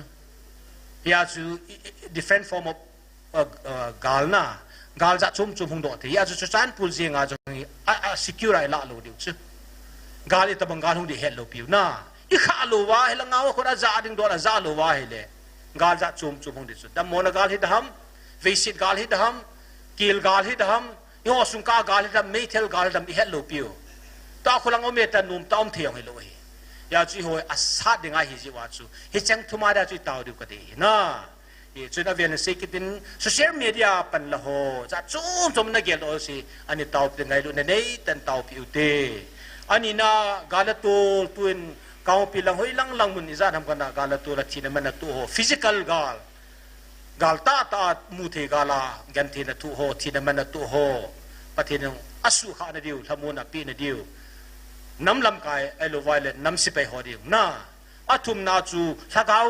ยาจู different form of กาลนะกาลจะจุ่มหงโดดที่ยาจูจันปุลเซียงอาจงฮีsecure ไอ้ละโลดิวซกาลิตบังกาลหงดีเฮลโลปิวนะอีข้าลูวาเฮลังเอาคนอาจารย์ดึงโดนอาจารย์ลูวาเฮเลกาลจะจุ่มหงดิสุดแต่โมนกาลฮิดฮัมเวสิตกาลฮิดฮัมกิลกาลฮิดฮัมยอสุงกากาลฮิดฮัมไม่เทลกาลฮิดฮัมอีเฮลโลปิวตาคนลังเอาเมตันนุ่มตอมเทียงเฮโลเฮ ยาจุยหอยอาสาดึงไอฮิจิวาจูฮิจังทุมาดาจุยตาวดูกดีนะจุนอเวียนสิกิตินโซเชียลมีเดียปันละโหจะจุ่มจมนักเกลโอสิอันนี้ตาวเป็นไงดูในนี้ตันตาวพิวเตอันนี้นะกาลตูตุนกาวพิลังหอยลังมุนิจาทำกันนะกาลตูละทีนั้นมันตัวฟิสิกอลกาลตามูเทกาลากันทีนั้นตัวทีนั้นมันตัวปะทีนั้นอสุขานะดิวทำมูนับปีนะดิวน้ำลำกายไอโลไวเลน้ำสิไปหอดิวนะอัตุมนาจูทักเอา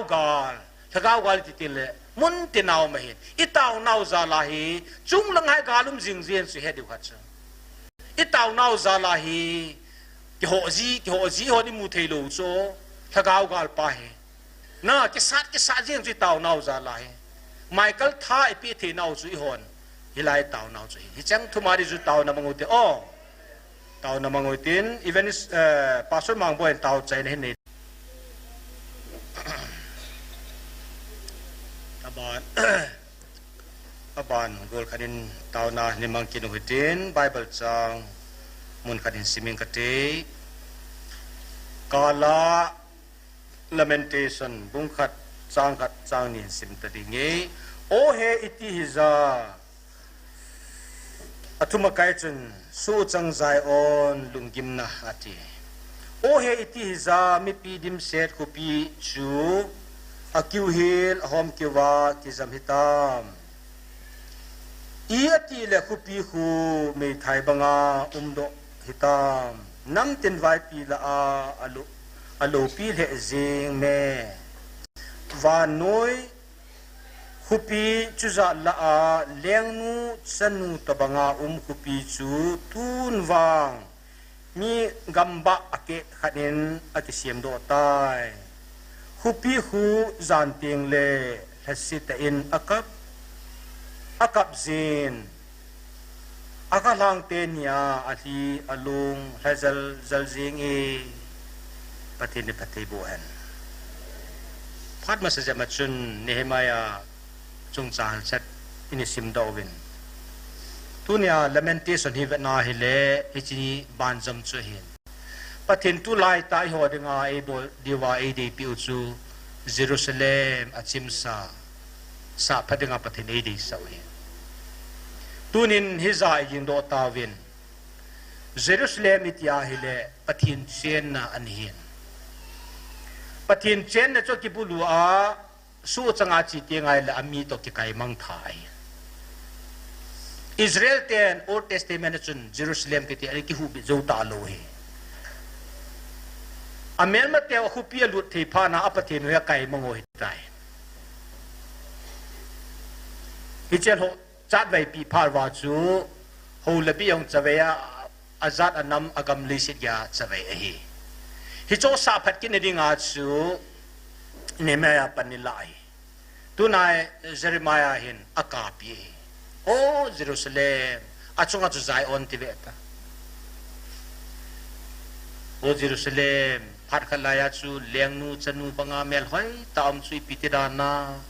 กาลติติเลมุนตินาวมาเห็นอิตาวนาวซาลาฮีจุงลังให้กาลุมจิงเจียนสุเฮดิวขัดจังอิตาวนาวซาลาฮีกิโฮจีหอดิมูเทโลโซทักเอากาลไปนะกิสัตเจียนจุตาวนาวซาลาฮีไมเคิลท่าไอพีเทนาวจุยหอนฮิไลตาวนาวจุยฮิจังทุมาดิจุตาวนามังอุติโอตาวนามังอุตินอีเวนต์พาสมังบ่เห็นตาวใจในนี่aban gol kadin tauna ni mangkin hutin bible chang mun kadin siming kate kala lamentation bungkhat chang ni sim ta dinge o he iti hiza atuma kai chun su chang zai on lungim na ati o he iti hiza mi pi dim set ko pi chu akiu hil hom kiwa kizam hitam iati le khupi khu me thai banga umdo hitam nam tin vai pi la alu pi le jing me wa noi khupi chuza la a lengnu chanu tabanga khupi chu tun wang mi gamba ake khanin akisiam do tai khupi khu zan ting le hasita in akap zin akalang tenya ali alung hazal zalzing patini patibuan phat masaja machun nehemaya chungchal chat inisim dawin tunia lamentation hi na hile ichi banjam chu hin pathin tu lai tai ho dinga able diwa ade piu chu Jerusalem achimsa sa phadinga pathin ade sawi tunin hiza yin do tawin Jerusalem itia hile pathin chen na anhin pathin chen na choki bulu a su changa chi tingai la ami to ki kai mang thai Israel ten Old Testament chun Jerusalem ti ari ki hu bi zo ta lo he amel ma te khu pia lut thei pha na apathin ya kai mango hitai hichel ho chat vai pi phar wa chu ho la bi yong chaveya azat anam agam lisit ya chave hi hi cho sa phat kin ringa chu nemaya panilai tunai Jeremiah hin akapi o Jerusalem achunga chu zai on tibeta o Jerusalem phat khalaya chu lengnu chanu panga mel hoi tam chui pitidana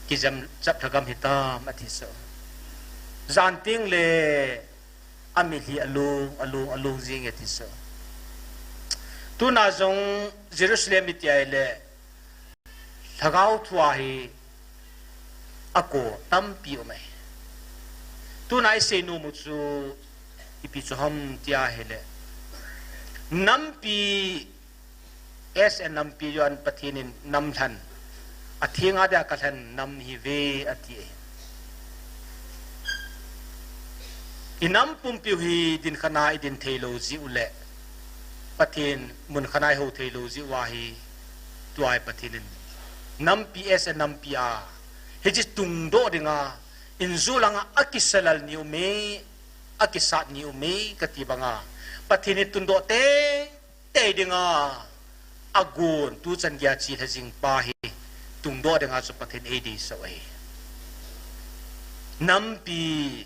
kizam chap thagam hitam athisa zanting le amili alung jing athisa tuna zong Jerusalem itiaile thagau thua hi ako tampi ome tuna se no mu chu ipi chu ham tia hele nampi es and nampi yon pathinin namthan athinga da kathan nam hi ve ati inam pumpiu hi din khana idin thelo ji ule pathin mun khanai ho thelo ji wa hi tuai pathinin nampi es and nampi a he ji tung do dinga inzulanga akisalal ni ume akisat ni ume katibanga pathinit tundo te dinga agun tu chan gya chi thajing pa hi tung do dinga so pathin adi sawai nampi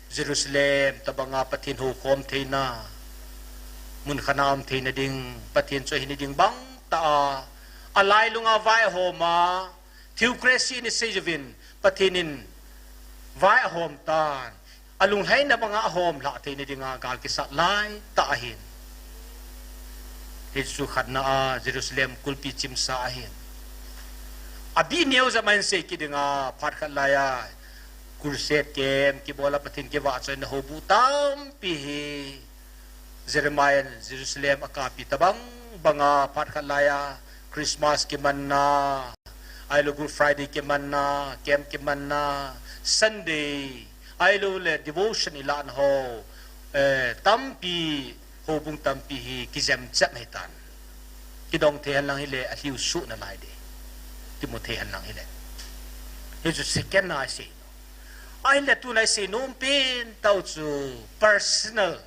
Jerusalem tabanga pathin ho khom theina mun khanam theina ding pathin cho hin ding bang ta alai lunga vai homa theocracy ni sejavin pathinin vai hom tan alung hai na banga hom la theina dinga gal ki sat lai ta hin Yesu khatna Jerusalem kulpi chimsa ahin abi neu zaman se ki dinga phat khalaya kurset kem ki bola pathin ke wa choin hobu tam pi Jeremiah Jerusalem akapi tabang banga phat khalaya Christmas ki manna ailo Good Friday ki manna kem ki manna Sunday ailo le devotion ilan ho tampi hobung tampi hi ki jam chap hetan ki dong the lang hi le a hiu su na lai de Timothy han lang hi le he ju second na si ai le tu lai se nom pin tau chu personal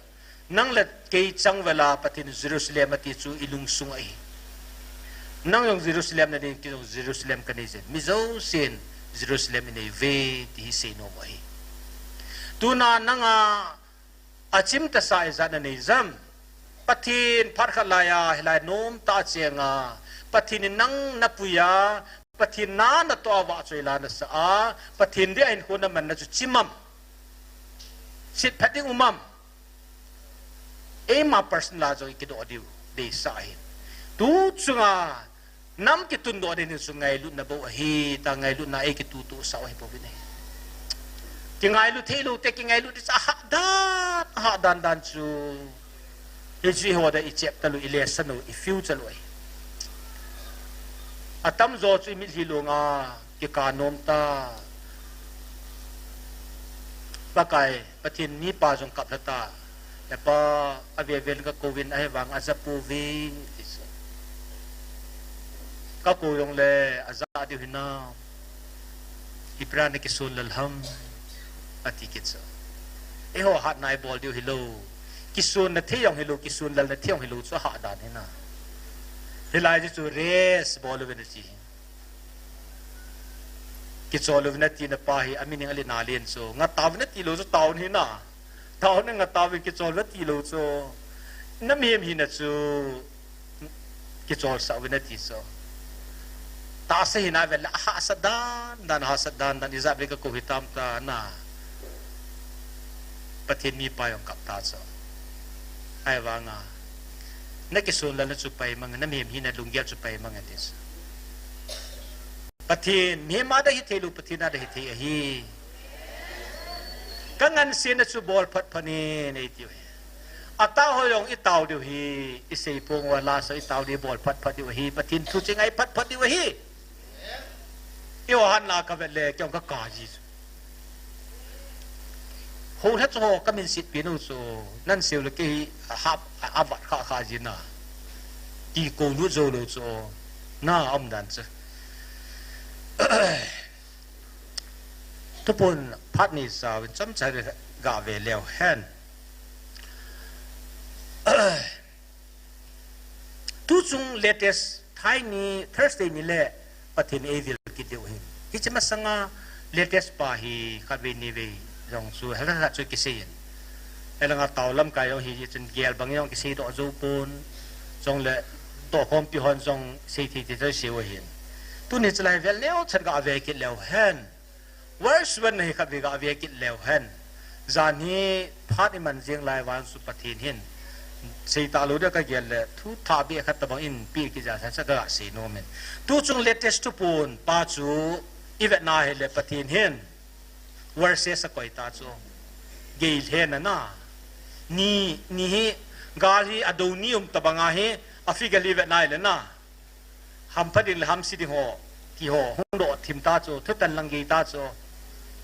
nang le ke chang wala patin Jerusalem ati chu ilung sung ai nang yung Jerusalem na din ki Jerusalem kanisen mizo sin Jerusalem in ve ti se no mai tu na nang achim ta sa izan na nizam pathin phar khalaya hilai nom ta chenga pathin nang napuya pathin na to wa choila na sa pathin de ain khona man na chu chimam sit phating umam ema person la jo ki do diu de sai tu chunga nam ki tun do de ni su ngai lu na bo hi ta ngai lu na e ki tu sa hi po bine ki ngai lu thelu te ki ngai lu di sa ha dan chu e ji ho da i chep ta lu i le sa no i future lu atam zo chu mi hi lu nga ki ka nom ta pakai pathin ni pa jong kap ta e pa ave vel ka covid ai wang azapu ving ka ko yong le aza di hina iprane ki sul lalham ati kitsa e ho hat nai bol diu hilo kisun na theyong hilo kisun lal na theyong hilo chu ha dan hina hilai chu res bol ven chi ki chol ven ti na pa hi amini ali na len so nga taw na ti lo chu taw hina taw na nga taw ki chol na ti lo chu na mem hina chu ki chol sa ven ti so ta se hina vel ha sadan dan izabe ka ko hitam ta na pathin mi pa yong kap ta so ai wanga na kisun la na chu pai mang na mem hina lungyal chu pai mang atis pathin me ma da hi thelu pathina da hi the hi kangan sin na chu bol phat phani nei ti ata ho yong i taw diu hi i sei pong wala so i taw di bol phat phat diu hi pathin thu chingai phat phat diu hi i han la ka vel le kyong ka ka ji ho tha cho ka min sit pi no so nan seul le ke hap avat kha kha ji na ti ko lu zo lo so na am dan cheทุกคนพัดนี่สาวจำใจกาเวลแล้วแฮนทุกช่วง latest ไทยนี่ Thursday นี่แหละประเทศเอเชียกิดเดียวเห็นที่จะมาสังา latest ป่าฮีคาเวนีเวจงสู้ให้เราช่วยกิเซียนให้เราเต่าลำกายยองฮีจนเกลบางยองกิเซียต่อจูปนจงเลยต่อความพิหารจงเสียที่จะเสียเห็นตัวนี้จะไล่เวลแล้วฉันก็เอาเวกิดแล้วแฮนworse when he ka biga avekit lewhen zani phat iman jeng lai wan su pathin hin sei ta lo da ka gel le thu tha bi khat tabang in pi ki ja sa ka se no men tu chung latest tu pun pa chu ivet na he le pathin hin worse sa koi ta chu geil he na ni hi gali adonium tabanga he afiga livet na le na ham padin ham si ding ho ki ho hong do thim ta chu thutan lang gi ta chu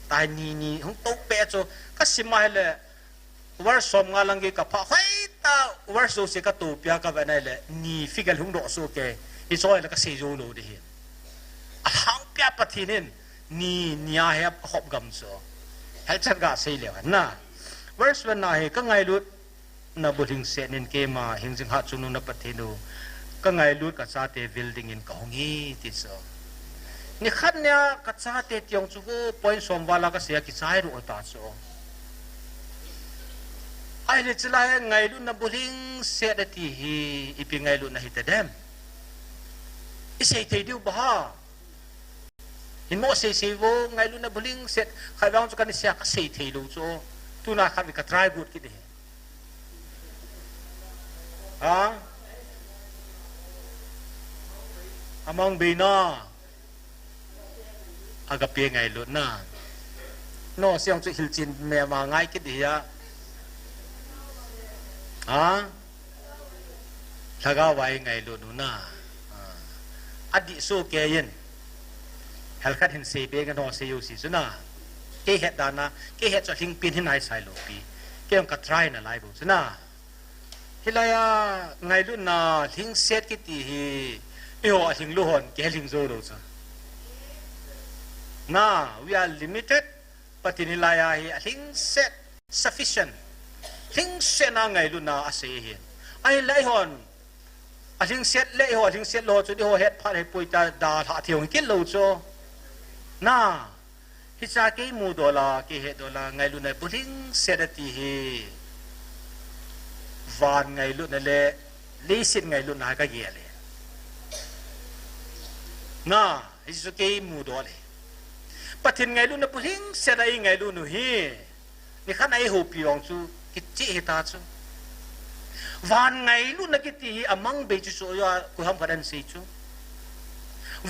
tai ni hong to pe chu ka simai le war som nga lang gi ka pha hai ta war so se ka to pya ka ba nai le ni figal hong do so ke I so la ka se jo lo de hin a hang pya pathinin ni nya he hop gam so hal chan ga se le na verse when na he ka ngai lut na building se nin ke ma hing jing ha chunu na pathinu ka ngai lut ka cha te building in ka hongi ti so ni khat nya ka cha te tiong chu go point som wala ka sia ki chai ru ta so ai le chila ngai lu na buling se da ti hi ipi ngai lu na hi ta dem I sei te diu ba in mo se wo ngai lu na buling se khai wang chu kan sia ka sei te lu chu tu na khat ka try good ki de ha among bina aga pe ngai lu na no siang chu hilchin me ma ngai ki dia ha thaga wai ngai lu nu na adi so ke yen helkat hin se be ga no se yu si suna ke het dana ke het cho hing pin hin ai sai lo pi ke ka try na lai bu suna hilaya ngai lu na hing set ki ti hi yo hing lu hon ke hing zo lo sa na we are limited but in hilaya hi hing set sufficient hing set na ngai lu na ase hi ai lai hon hing set le ho hing set lo chu di ho het pha he pui ta da tha thiong ki lo cho na hi cha ke mu do la ke he do la ngai lu na bu hing set ati hi van ngai lu na le li sit ngai lu na ka ye le na hi su ke mu do le patin ngai lu na bu hing set ai ngai lu nu hi ni khan ai ho pi ong chu ki chi he ta chu van ngai lu na ki ti amang be chu so ya ku ham khadan se chu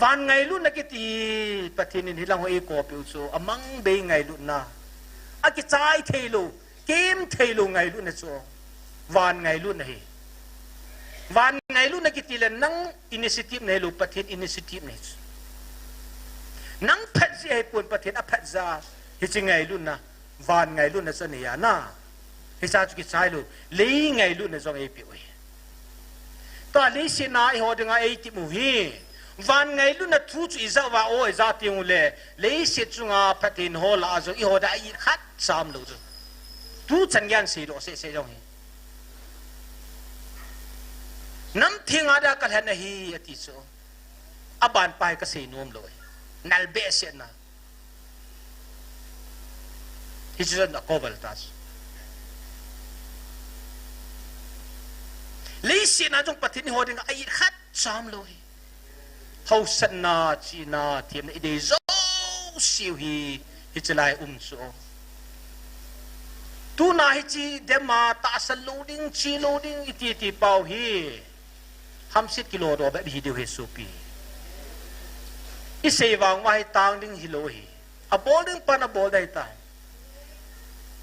van ngai lu na ki ti patin ni lang ho e ko pi chu amang be ngai lu na a ki chai thelo kem thelo ngai lu na chu van ngai lu na hi van ngai lu na ki ti le nang initiative nei lu patin initiative nei nang phat si ai pun patin a phat za hi chi ngai lu na van ngai lu na sa ni ya na hi sa chu ki chai lu le ngai lu na zong e pi oi to le si na i ho de nga e ti mu hi van ngai lu na thu chu i za wa o za ti u le si chu nga patin ho la zo i ho da i khat sam lu zo tu chan yan si lo se jong hi nam thing ada ka han hi ati so aban pai ka se nom loi nal be se na hi chu na kobal tas le si na jong patin ho ding ai khat sam loi hau san na chi na thiam na ide zo siu hi chalai so tu na hi chi dema ta sal loading chi loading iti pau hi 50 kilo do ba hi de he supi i se wang mai tang ding hi lo hi a bol ding pan a bol dai ta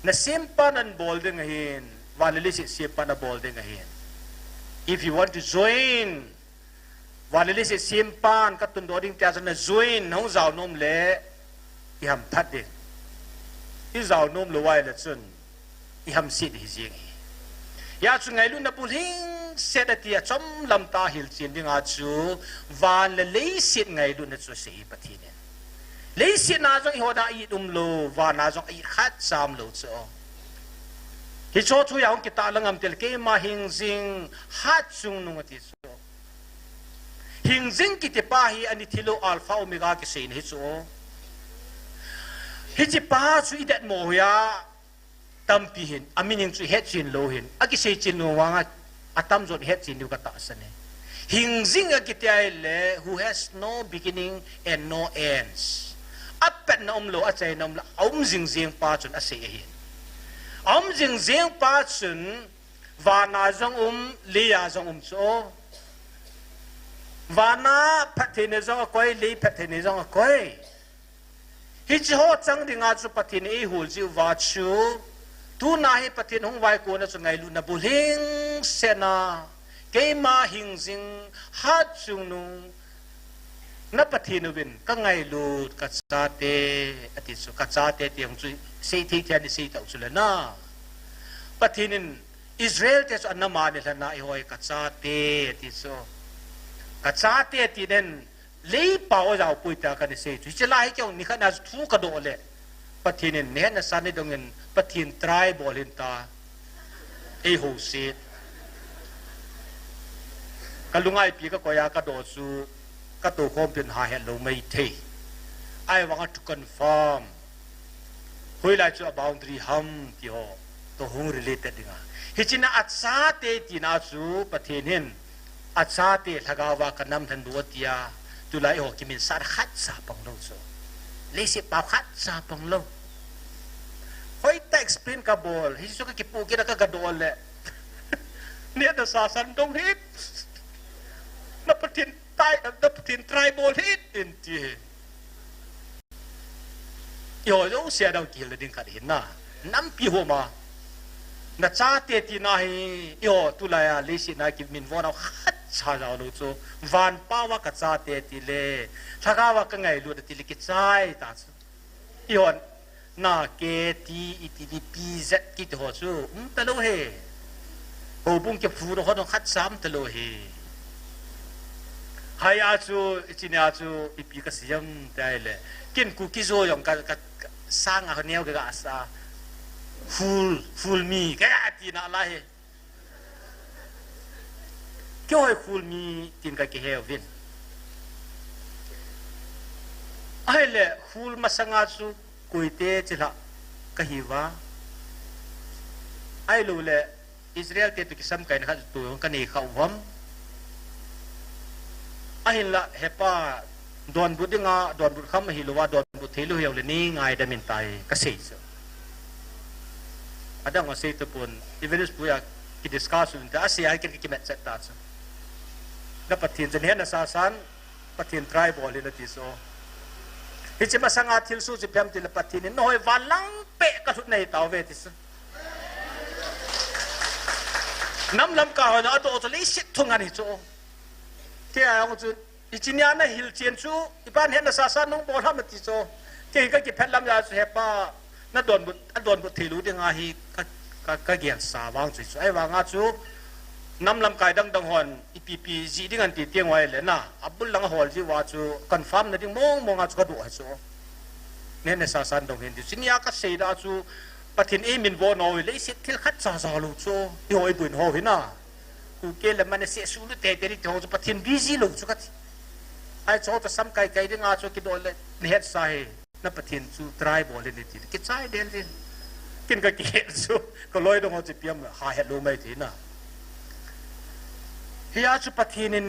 na sim pan an bol ding hin vanili si pan a bol ding hin if you want to join vanili si sim pan ka tun do ding ta na join no zau nom le i ham phat de i zau nom lo wai la chun i ham sit hi jing ya chu ngai lu na pul hing set atia chom lam ta hil chin ding a chu van le le sit ngai lu na chu se pathi ne le sit na zo i hoda i lo van na zo i khat sam lo cho hi cho chu yaung ki ta langam tel ke ma hing jing hat chung nu ngati so hing jing ki te pa hi ani thilo alpha omega ki sein hi chu hi chi pa chu i dat mo ya tampi hin amining chu het chin lo hin aki sei chin no wanga atam zot het chin du ka ta sane hing jing aki te ai le who has no beginning and no ends apat nom lo a chai nom la om jing jing pa chun a sei hin om jing jing pa chun wa na jong le ya jong cho wa na pathine jong koi le pathine jong koi hi chi ho chang dinga chu pathine e hul ji wa chu tu na hi patin hong vai ko na chu ngai lu na buling sena ke ma hing jing ha chung nu na patin win ka ngai lu ka cha te ati su ka cha te ti hong chu sei thi thian sei ta chu la na patinin Israel te chu na ma ne la na i hoi ka cha te ati so ka cha te ti den le pa o jau pui ta ka ni sei chu chi lai kyong ni khana thu ka do le pathinin ne na san ni dongin pathin try bolin ta e ho se kalungai pi ka koya ka do su ka to khom pin ha he lo mai the I want to confirm hoi lai chu boundary ham ki ho to hung related dinga hichina atsa te tina chu pathinin atsa te thagawa kanam than duatia tu lai ho kimin sar khat sa pang lo so le se pa khat sa pang lo hoi ta explain ka bol hi su ka kipu kira ka gadol le ne da sa san dong hit na patin ตายดับทินไตรโบลิดอินทีโยโย่เสียดาวกิลดิ่งขัดเห็นนะน้ำปีหัวมาน่าจ้าเตตินาฮีโยตุลายาเลสินากิมินวอนเอาขัดชาดาวลูจูวันป้าวกัจจ้าเตติเลถ้ากาวกังไงลูดติลิกิจใจตาจูโยนาเกตีอิติลิปีเซกิตหัวจูตะโลเฮโอบุงเก็บฟูดเขาต้องขัดซ้ำตะโลเฮหายอาจูจินอาจูอีปีกษียมได้เลยกินคุกกี้โซยองกันสร้างอะไรเนี่ยก็อาซาฟูลมีแค่ตีน่าอะไรเกี่ยวกับฟูลมีตีนกับเฮลวินไอ้เล่ฟูลมาสังอาจูคุยเตจิละกะฮิวะไอ้ลูเล่อิสราเอลเตตุกิสัมกันขัดตัวกันนี่เขาหอมไอ้ละเฮป้าดอนบุตรงาดอนบุตรคำฮิลวาดอนบุตรเทลุเฮลเลนี่ง่ายดามินไตกเกษตรada nggak sih itu pun even punya kita diskusi untuk Asia kita kita macam itu dapat jenis nasasan patin tribal ini nanti so itu masa ngatil su jepam di lepas ini noy walang pe kasut naik tahu betis nam kau na atau atau lisit tungan itu dia yang itu izinnya na hil cian su iban hen nasasan nong bola nanti so dia kita kita lam ya siapaนั่นโดนบุตรรู้ยังไงก็เกี่ยงสาวางจุดไอ้วางอาจูน้ำลำไก่ดังหอนอีปีจีดิ้งอันตีเตียงไว้เลยนะอับบุลลังหอลจีว่าจูคอนฟัร์มนั่นดิ้งมองอาจูก็ดูไอ้จูเนี่ยในสาสันตรงเห็นดิสินี่อาก็เสียดอาจูปะทินเอมินวอนอยเลยเสียที่ขัดสาลูจูที่หอยบุญหอยนะกูเกลมันเสียสูรุเตะที่ที่หอยปะทินบิซีลูจูก็ไอ้จูจะซ้ำไก่ดิ้งอาจูกินโดนเลยเฮ็ดสาเหนับประเทศสู่ไตรบอลเลยทีกิจใจเด่นเลยกินก็กินสู่ก็ลอยตรงหัวจิเปียมหาเห็ดรู้ไหมทีน่ะเฮียสู่ประเทศนั้น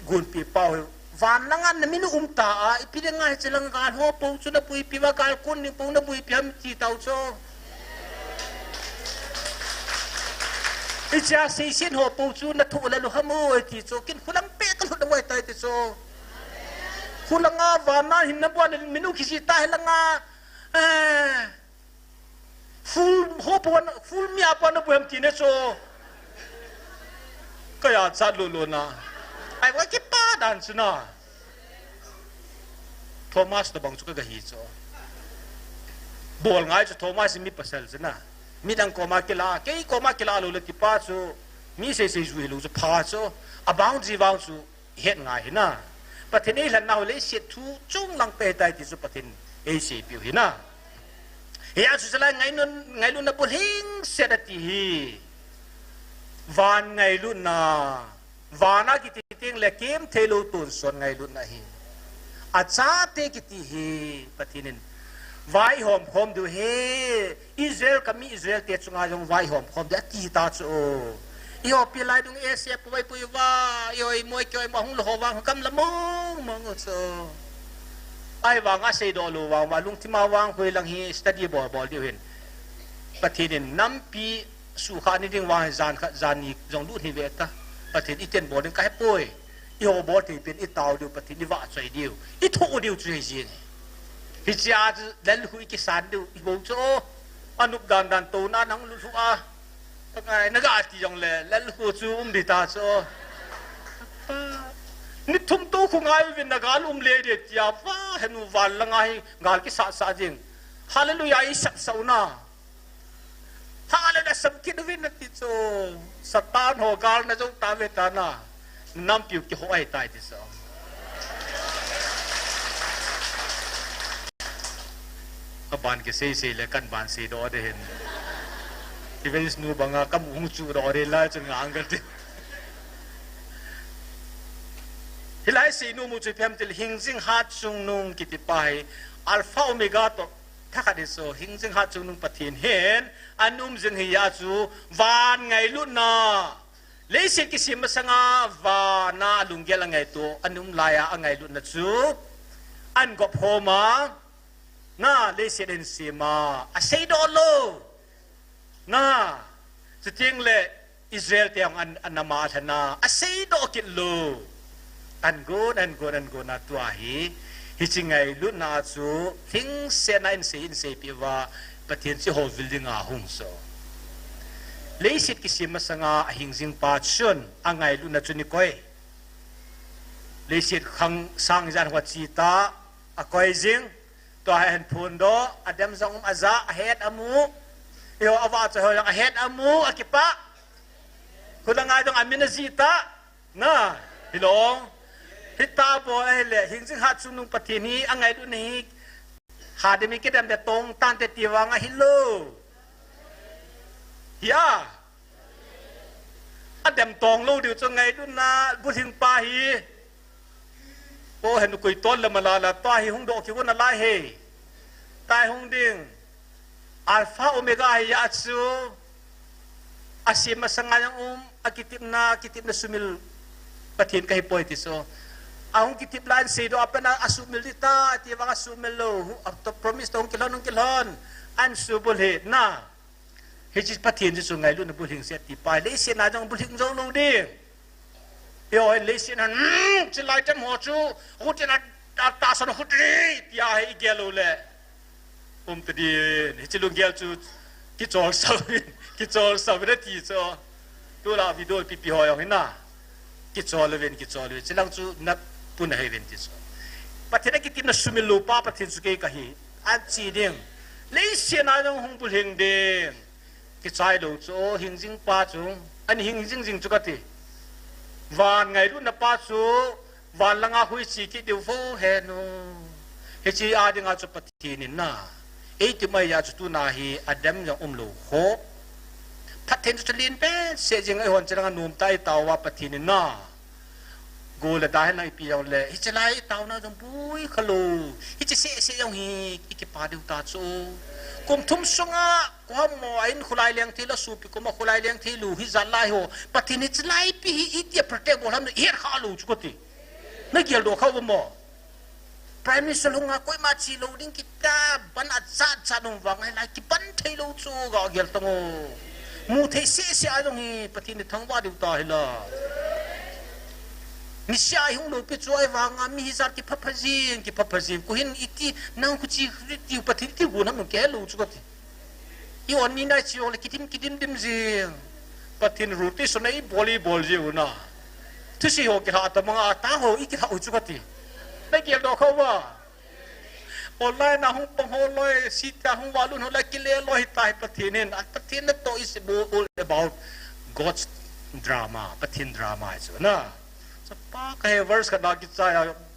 กุนปีเป่าวันละงานนั้นมินุตาอีปีเรื่องไงจะลังการหัวปูสุนับปุยปีว่าการคุณนี่ปูนับปุยปีมจีเต้าโซ่อีจ้าเสียสินหัวปูสุนับถูกแล้วลูกขโมยที่โซ่กินคนลังเป๊ะกันหมดเลยตายที่โซ่คุณลังอาวันนั้นหินนับวันมินุคิดตายลังอาฟูลหัวปวนฟูลมีอาปวนนับวันที่เนี่ยโซ่ก็อยากจัดลุนะไอ้ว่าคิดป้าดันสินะโทมัสตัวบังสุกก็หิโซ่บอลง่ายจะโทมัสมีปัสสาวะสินะมีดังโคมากิลาเกี่ยโคมากิลาลุเลยที่ป้าโซ่มีเสียจุยลุจะพาโซ่อาบังจีบังโซ่เห็นง่ายนะประเทศนี้หลังเราเลยเสียทุจงลังเปย์ได้ที่สุดประเทศเอเชียพิวหินะเฮียสุดท้ายไงลุนนับบุญหิงเสียดที่วันไงลุนนะวันนักที่ทิ้งเล็กเกมเทลูตุนส่วนไงลุนนะฮีอาจารย์เทกิติฮีประเทศนี้ไว้หอมดูเฮอิสราเอลกับมีอิสราเอลเตะจงอาจงไว้หอมเด็ดที่ตาโซอีโอปีไลดุงเอเชียป่วยว่าอีโอมวยเกี่ยวมองลูกวางกำละมองโซไอ้วางอาศัยดอลูวางว่าลุงที่มาวางคุยลังฮีสตูดิโอบอลเดียวเห็นประเทศนี้น้ำปีสุขานี่ดึงวางจานนี้จงดูที่เวต้าประเทศอีเทนบอลดึงก็ให้ป่วยอีโอบอลที่เป็นอีตาวเดียวประเทศนี้ว่าใจเดียวอีทุกเดียวใจจริงฮิจาร์เดลคุยกิสานเดียวอีโบโซอนุบดันโตน่านังลุสุอาไงนักอาทิยังเลยแล้วหัวจูดิตาโซนี่ทุ่มตู้คงไงวินนักอาลุมเลี้ยเดียบว่าเห็นวันละไงงานกิสาจริงฮาเลลูยาอิสักสาวนาฮาเลลูยาสมคิดวินนักติโซสตาร์หัวกาลนะจงตาเวตานาน้ำผิวกี่หัวไอ้ตายติโซก็บานกี่เซ่เลยกันบานสีดอได้เห็นที่เป็นสนูบังอากัมหงจูรอเรล่าจนงานกันดิฮิไลสีนูมุจุเพียมติลหิงซิงฮัดซุงนุงกิติไปอัลฟาโอเมกาโตถ้าขัดโซหิงซิงฮัดซุงนุงปะทินเห็นอันนุมซิงฮิยาจูวานไงลุนาเลสิกิสิมสังอาวานาลุงเกลังไงตัวอันนุมลายอังไงลุนาจูอันกบโฮมาน่าเลสิเดนซีมาอาเซโดโลน่าจะจริงเลยอิสราเอลเตียงอันนามาธนาอาศัยดอกกิโล อันกูนะตัวฮิจิงไงลุนาจูหิงเซนอินเซปีว่าปะเทียนสิโฮวิลดิงาหุงโซเลยสิกิสิมาสังอาหิงจิงปาชุนอังไงลุนาจุนิก้อยเลยสิขังสังจันวัดจีตาอก้อยจิงตัวเห็นพูนโดอเดมซองอาซาเฮดอามูโยอาวาจะเฮยังเฮดอามูอากิปะคุณละไงต้องอามินาจีตานะพี่น้องฮิตาโบเอเลหิงจิงฮัตซุนุงปะเทียนี้อังไงลุนี้หาเดมิกิดมเดตงตันเตติวังฮิโลยาอเดมตองโลดิวจงไงดุนาบุถิงปาฮีโอ้เห็นกุยต้นละมาลาปาฮีหงโดคิวน่ะไล่เฮตายหงดิงอัลฟาโอเมก้าฮิยาซูอาศิมาสังยังอากิติมนาสุมิลปะเทียนกะฮิปอยติโซahong kitip lain sedo apa na asumil dita ti wang asumil lo to promise tong kilon an subul he na hejis patien ju ngai lu na buling set ti pai le sen na jong buling jong lo di yo le sen an chilai tam ho chu hutin ta san hutri ti a he gelo le tadi hechilung gel chu ki chol sa ve ti so tu la video pi ho yo na ki chol le chilang chu na punah eventis pathina ki tim na sumilu pa pathin su ke kahi an chi ding leisia na jong hung pul hing ding ki chai lo chu hing jing pa chu an hing jing chu ka ti van ngai lu na pa chu van langa hui chi ki deu fo he no he chi a ding a chu pathin na e ti mai ya chu tu na hi adam jong lo ho pathin chu lin pe se jing ai hon chang num tai taw wa pathin naกูละได้ในปีเอาเลยฮิจะไล่เต่านะจงปุ้ยขลุ่ฮิจะเสียยังฮีอีกป่าเดียวตาโซกุมทุ่มสงะความหมายนขุไลเลี้ยงที่ละสูบกุมขุไลเลี้ยงที่ลูฮิจันไล่หัวปฏินิจไล่ปีอีเดียประเทศบุรัมเฮียข้าลูจุกติไม่เกี่ยวดอกเขาบ่หมอ Prime Minister ลงอ่ะก้อยมาชีลูดิ้งกิตาบันอาจารย์งวังให้ไล่กิบันเทลูจูก็เกี่ยวตังมูเทเสียตรงนี้ปฏินิทั้งว่าเดียวตาให้ละมิเสียหงลูกไปช่วยวางมีฮิซาร์กิพัพจินกูเห็นอีที่นั่งคุจิริติวปฏิทิวนั่นมันแก่ลูกจุกติอีวันนี้นายชิวเลยคิดดิมจิงปฏินรูติสนัยบอลจิวนะทุสิโหกิหาตมังอาตาโหอีกิหาอุจุกติไม่เกี่ยวดอกเขาว่าออนไลน์นะหงปงโหลอยสิตาหงวาลุนโหลอยกิเลลอยตายปฏินินปฏินนั่นโต is all about God's drama ปฏินดราม่าจุนะป้าก็เฮเวอร์สกันดากิจใจ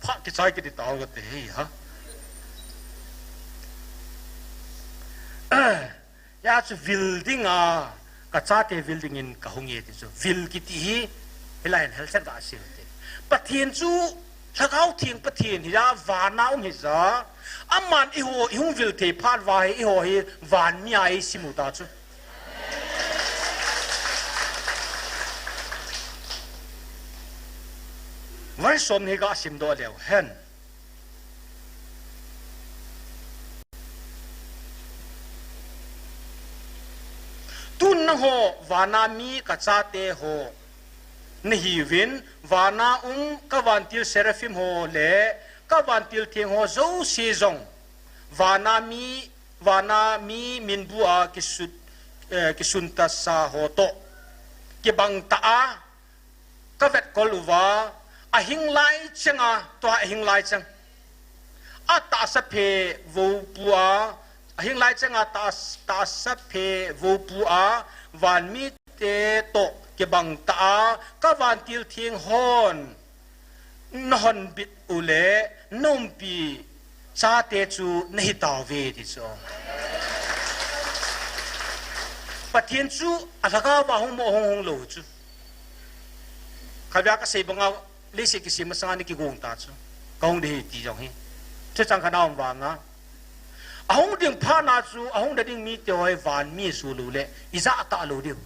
พักกิจใจกิจต่อกันเฮ้ยฮะยาจะวิลดิ้งกัจจาเตวิลดิ้งอินกับหงเยติจูวิลกิติฮีเฮลัยน์เฮลเซนต์อาศิลเตปะเทียนจูถ้าเขาเทียงปะเทียนฮิยาวานาอุมิซาอามันอีหงวิลเทพาดวาอีโหฮีวานมีไอซิมุตาจูวันสมนี้ก็สิมโดเดียวเห็นตุนโหวานามีกัจจาเตโหนี่วินวานากวันติลเซราฟิมโหเล่กวันติลเทียงโหโซซีซงวานามีมินบัวกิสุนตัสสาโหโตกิบังตากเวทกอลูวาa hing lai changa to a hing lai chang a ta sa phe vo pua a hing lai changa ta sa phe vo pua van mi te to ke bang ta ka van til thieng hon non bit ule nom pi cha te chu nahi taw ve ti so pathian chu alaga wa hong mo hong lo chu khabya ka sei banga lisi kisi masanga ni ki gong ta chu gong de ti jong hi che chang khana om wa nga ahong ding pha na chu ahong da ding mi te hoi van mi su lu le iza ta lo diu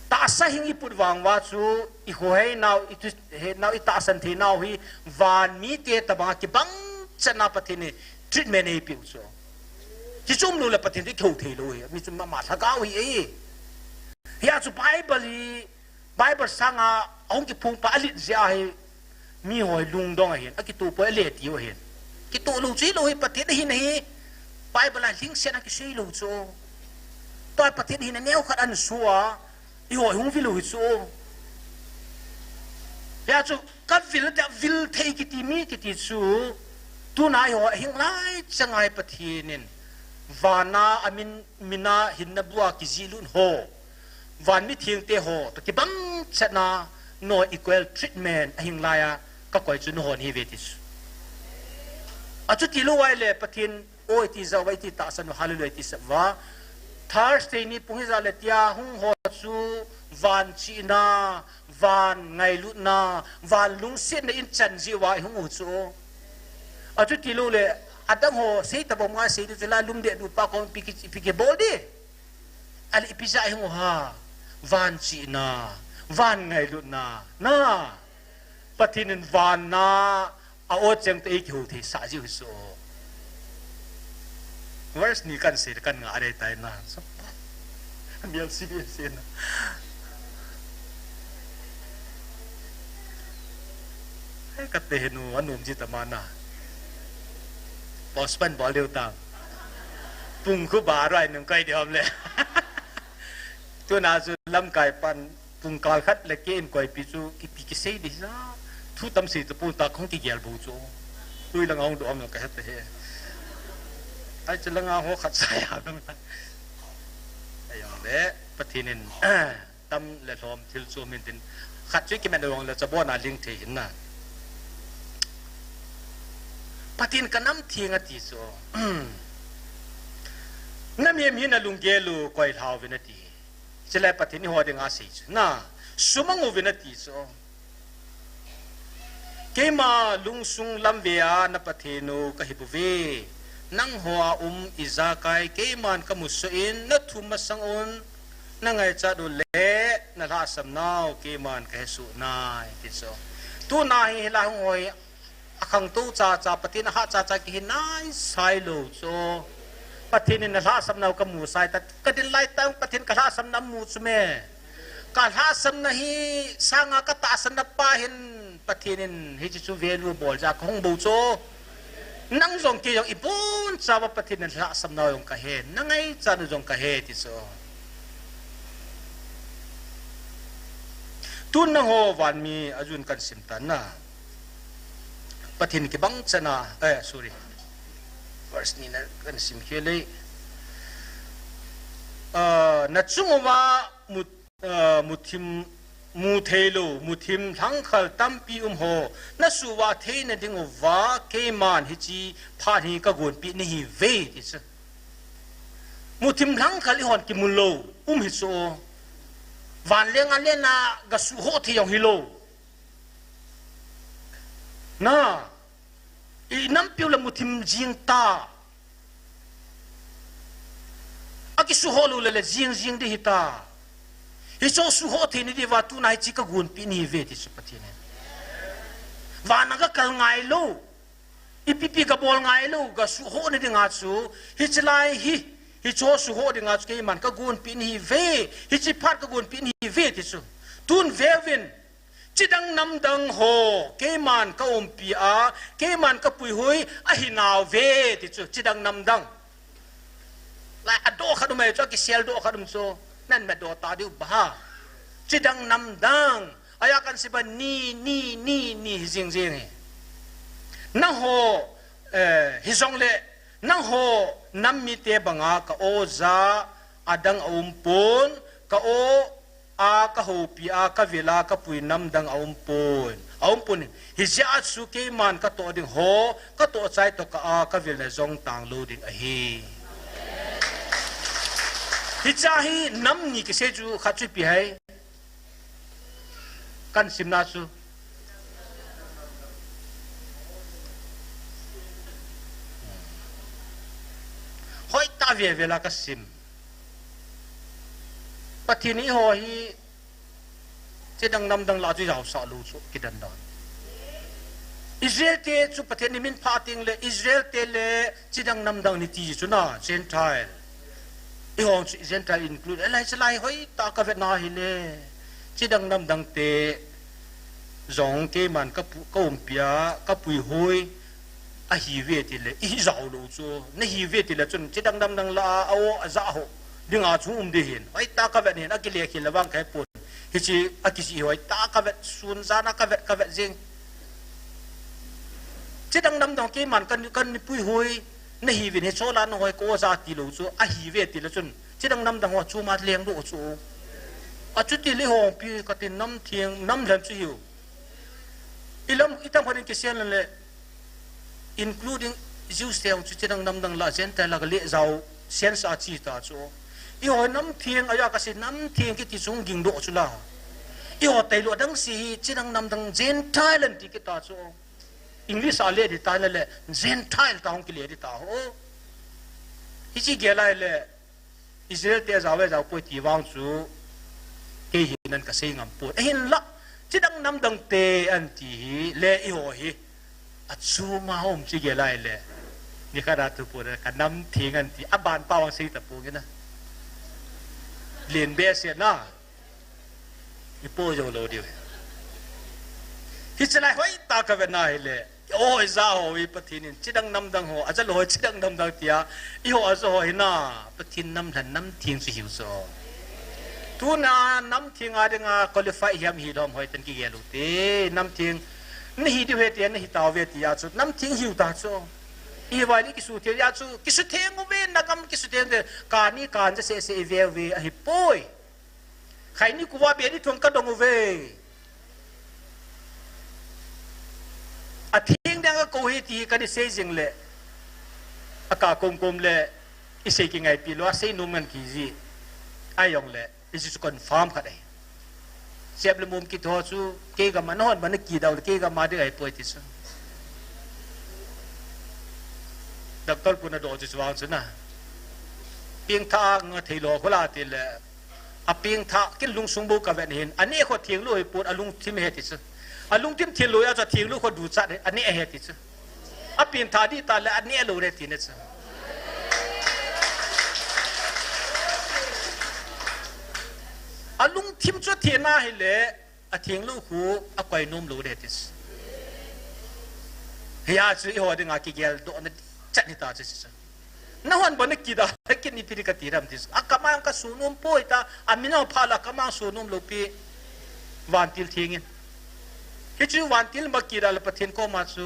ta sa hing i put wang wa chu i ho hei now it he now it ta san the now hi van mi te ta ba ki bang chana pathini treatment ei pi chu ki chum lu le pathini khou the lo hi mi chu ma tha ka hi e ya chu Bible sanga ông ki phung pa alit zia hi มีหอยลุงดองเห็นอากิตูปอยเลติวเห็นกิตูลูจีลูประเทศหินฮีไปบลาลิงเซนักซีลูโจตัวประเทศหินแนวขัดอันสัวอีหอยหุงวิลูฮิโจยาจูกับวิลเดวิลเทกิติมีกิติจูตัวนายหอยหิงไล่จังไงประเทศนินวานาอามินมินาหินนบัวกิจิลุนโฮวันมิเทียงเตโฮตะกิบังชนะ no equal treatment หิงไล่ก็คอยจุนโฮนี่เวติสอาจุดที่รู้ไว้เลยประเทศโอ้ยที่จะไว้ที่ตาสนุฮาลุเลยที่สว่าทาร์สเตนี่ปุ่งฮิซาเลติยาหุงโฮจูวันจีนาวันไงลุนาวันลุงเสียนในอินจันจีวายหุงโฮจูอาจุดที่รู้เลยอาดังโฮเสียแต่บอกว่าเสียที่จะลาลุมเดดูปากของพิกบอดีอะไรพิจารณาหุงฮาวันจีนาวันไงลุนาน่าประเทศนั้นวันน่าเอาโอเจงตัวเองอยู่ที่สาจิวโซวอร์สนี้กันเสียกันงาอะไรตายนะสับมีอะไรสิเสียนะให้กัดเตหนูอันนุ่มจิตมานะบอสปันบอลเร็วตังปุ่งคือบาร์ไรหนึ่งไกลเดียวเลยตัวน่าจะลำไก่ปันปุ่งกาลคัดเล็กเกินกว่าปีจูกิปิกิเซดิซ่าทุตำสีตะปูตาของที่เกี่ยวบูโจดุยละงองดูอมละก็เฮ็ดเฮไอ้จะละงาหัวขัดสายเอาตั้งนั้นไอ้ยังเละปะทีนินตำและทอมทิลโซมินตินขัดช่วยกินแม่ดวงแล้วจะบ่นาลิงเทหินน่ะปะทีนกันน้ำเทียงอติโซน้ำเยี่ยมหินลุงเกลูก้อยเท้าวินาทีจะเลยปะทีนี่หัวเด้งอาศัยน่ะสมังวินาทีโซเกมาลุงซุงลำเวียนปะเทโนกะฮิบุเวนังหัวอิซากายเกมันกมุสอินนัทุมสังอุนนังไงจัดดูเละนัลาสำนาวเกมันกะสุนายติโซตัวนายเฮลาหงอยขังตู้จ่าปะเทนหาจ่ากินนายไซโลโซปะเทนนัลาสำนาวกมูไซตัดกะดินไลตังปะเทนกะลาสำนาวมูสเมกะลาสำนาฮีสังกะตาสนับปาหินปะเทนินเฮจิจูเวลูบอลจากของบูโจนั่งจงเกี่ยวอีปุ่นชาวปะเทนินละสำนายองกะเฮนั่งไงจานุจงกะเฮติโซตุนนังโฮวันมีอาจุนกันสิมตันนะปะเทนินกิบังชนะsorry verse นี้นะกันสิมเขเลยนัดจุงว่ามุทิมมูเทโลมุทิมทั้งขลตั้มปีโฮนัสวาเทนดิงว่าเกมันฮิจีพาหีกะกุนปีนี่ฮิเวติสมุทิมทั้งขลิหอนกิมุโลฮิโซวันเลี้ยงอันเล่นนะกะสุโฮที่ยองฮิโลนะอีน้ำปิวละมุทิมจิงตาอากิสุโฮลูละจิงดิฮิตาฮิโซสุโฮที่นี่ดีว่าตุนายจิกกุนปีนี่เวทิสุปฏิเนวานักกัลไงลูอีปีกบอลไงลูกสุโฮนี่ดีงาสูฮิจไลฮิโซสุโฮดีงาสูเกมันกกุนปีนี่เวฮิจิพัดกกุนปีนี่เวทิสุตุนเววินจิดังนำดังโฮเกมันกอมปีอาเกมันกปุยหุยอหินาวเวทิสุจิดังนำดังลายอโดขัดไม่จ้ากิเซลโดขัดมโซนั่นแม่ดอตาดิวบ้าจิดังนำดังอายากันสิบันนี่จริงนั่งโฮฮิซงเลนั่งโฮน้ำมีเตบังอากะโอซาอดังอุมปุนกะโออากะโฮปีอากะเวลากะปุยน้ำดังอุมปุนฮิจาสุเกมันกะโตดิงโฮกะโตใจตกะอากะเวลาจงต่างโลดิงอฮีฮิจาฮีน้ำนี่กิเซจูขัดจุปีให้กันสิมนาสูหอยตาเวลากสิมปะทีนี้หอยจะดังนำดังลาจุยาวสาลูสุกิดันดอนอิสราเอลเตจุปะเทนิมินพาติงเลอิสราเอลเตเลจะดังนำดังนิติจุนะเซนไทล์อีห้องเซนไทล์อินคลูดอะไรจะไล่หอยตากาเวนาฮิเลจิดังนำดังเต rong cái màn các ôm bia các bùi hôi à hi về thì lệ ý giàu lù cho nên hi về thì là chun chỉ đang là ao dạ hộ đi ngã chúng đi hiện ấy ta các bạn hiện à cái lệ khi là vang cái bột thì chỉ à cái gì hỏi ta các bạn xuân ra na các bạn riêng chỉ đang cái màn cần bùi hôi nên hi về thì số là nó hỏi cô ra thì lù cho à hi về thì là chun chỉ đang hoa chú mà liang độ cho à chút thì lệ hồng pi cái tiền năm thiêng năm lần chú hiểu itam hanin kisian le including Jews yang chu chidang nam la gentile la le zau sense a chi ta chu I ho nam thieng aya ka sin nam thieng ki ti chung ging do chu la I ho tai lo dang si chidang nam dang gentile an ti ki ta chu English a le di ta le gentile ta hong ki le di ta ho hi chi ge lai le Israel te zawe zau po ti wang chu ke hinan ka sei ngam po hin la chidang nam dang te an ti le I ho hi at su ma hom chi ge lai le ni ka da tu po ka nam thieng an ti aban pa wang sei ta po ge na liền bé xe na ni po jo lo dio hi chalai hoi ta ka ve na hele oi za ho wi pathin chidang nam dang ho ajal ho chidang nam dang tia I ho azo ho hina pathin nam than nam thieng su hiu so tu na nam thieng a denga qualify hiam hi dom hoi tan ki ge lu te nam thieng ni hi di he te ni hi ta ve tia chu nam thieng hiu ta chu I vai ni kisu te ya chu kisu te ngove nagam kisu te de ka ni kan se ve hi poi khai ni kuwa be ni thong ka dong ve a thieng dang ko hi ti ka ni se jing le aka kom le I se ki ngai pi lo se num ngan ki ji ayong le is is confirm ka dai sep le mum ki tho chu ke ga man hon ban ki daw ke ga ma de ai poi ti chu Doctor pun ada orang jual sana. Piang thak ngat hilo khola til. A piang thak kin lung sungbu ka ven hin. Ani ko thieng lu pun alung tim he ti chu. Alung tim thieng lu ya cha thieng lu ko du cha ani he ti chu. A piang tha di ta la ani lu re ti ne chu. Alung tim chu thieng na hi le a thieng lu khu a kwai nom lu re ti chu. Ya chu I ho de nga ki gel do na chat ni ta chisa nawan ban ki da kin ni piri ka tiram tis akama ka sunum poita amina phala kama sunum lopi wantil thingin kichu wantil makira la pathin ko ma chu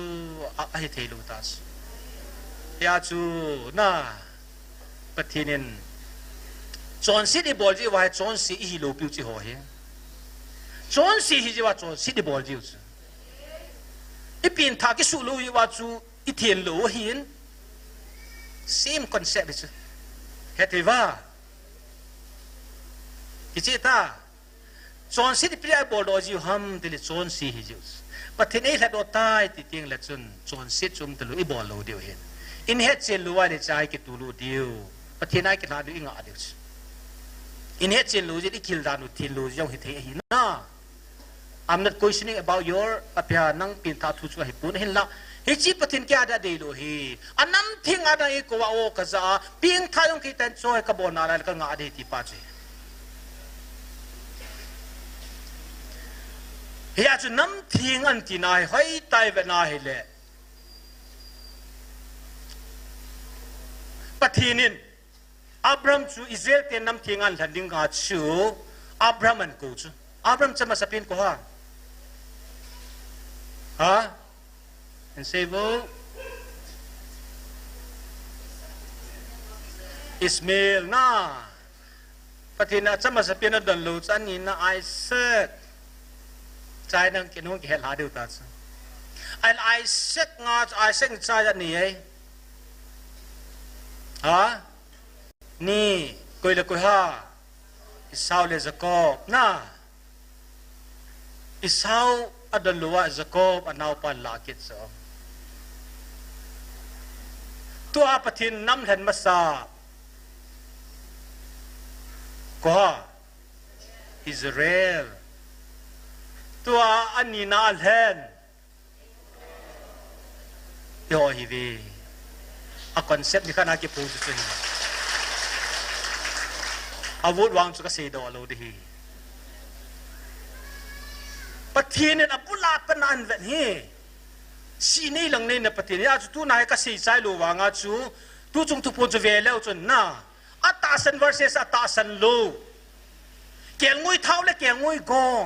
a hi theilu tas ya chu na pathinin chon si di bol ji wa chon si hi lo pi chi ho he chon si hi ji wa chon si di bol ji chu ipin tha ki su lo yi wa chu I thien lo hin same concept itu, hetiwa, kita, John si di pria boloji ham tili John si hijus, patin eh lado tai titing lecun John si cum telu ibolo dio hin, in het celua di cai kitulu dio, patin ai kita adu inga adius, in het celu jadi kildanu tilu yang hite hin na, I'm not questioning about your apia nang pinta tuju hipun hin la. Hichi patin kya ada delo hi anam thing ada I ko wa o kaza ping thayong kitan choy ka bonara ka nga ade ti pa che ya chu nam thing an ti nai hoi tai ve na hi le patinin Abraham chu Israel te nam thing an landing ga chu Abraham an ko chu Abraham chama sapin ko ha and say, well, Ismail na. Pati na sama sa pinadon lutan ni na Isaac. Chay nang kinong kihel hadiw tatsa. And Isaac nga, Isaac chay ni eh. Ha? Ni, koy la koy ha. Isaw le Jacob na. Isaw adon luwa Jacob anaw pa lakit so. Tua patin nam hen masa ko Israel tua anina alhen yo hivi a concept ni kana ki pu chu ni avut wang chu ka se do lo di ปะทีเนี่ยอบุลาปนันเวนี่สีนี่หลังนี่เนี่ยปะทีเนี่ยอาจจะตู้นายก็สีใจรู้ว่างาจูตู้จงทุกคนจะเวแล้วจนน่าอัตตาสัน versus อัตตาสันลูเกี่ยงงุยเท้าและเกี่ยงงุยกอง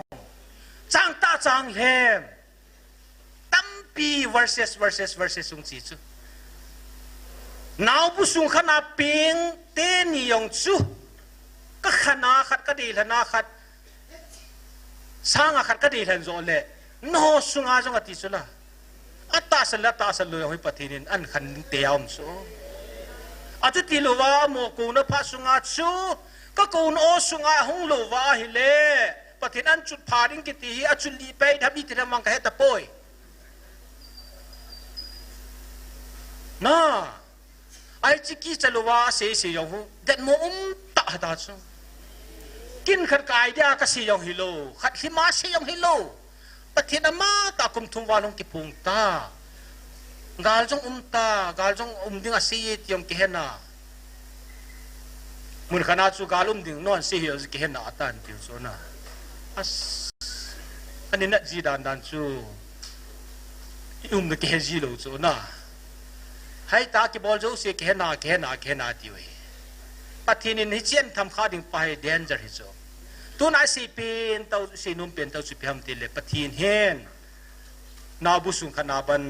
จางตาจางแหมตั้มปี versus สุงจีจูนาวบุสุงขนาเปียงเตนิยงจูก็ขนาขัดก็ดีขนาขัดสร้างขัดก็ดีทันโจเล่โนสุงอาจงอติสุละอัตตาสันละตาสันเลยให้ปฏิทินอันขันเตียวมสูอาจจะติลวาโมกูนพาสุงอาจูก็กูนโอสุงอาหงลวาฮิเลปฏิทินอันจุดพาดิงกิติอาจุลีไปทับดิติธรรมังกะเฮตะปอยน่าไอจิกิจลวาเสียยองหูเด็ดโมตาตาจูกินขัดกายเดียก็เสียงฮิโลขัดหิมะเสียงฮิโลปะเทนมาตาคุมทุมวาลงกิพุงตากาลจงตากาลจงดิ่งอาศัยที่ยงกิเฮน่ามุนขนาดสุกาลดิ่งนอนเสียงกิเฮน่าตันที่สุน่าอันนี้นัดจีดันจูนึกเฮจีโลสุน่าให้ตากิบอลจูเสียกิเฮน่าที่เวปะทีนินฮิเชียนทำข้าดิ่งไปเดนจาริโซตัวนายสีเป็นเต้าสีนุ่มเป็นเต้าสุพิมติเลปะทีนเฮนนาบุสุงขนาบัน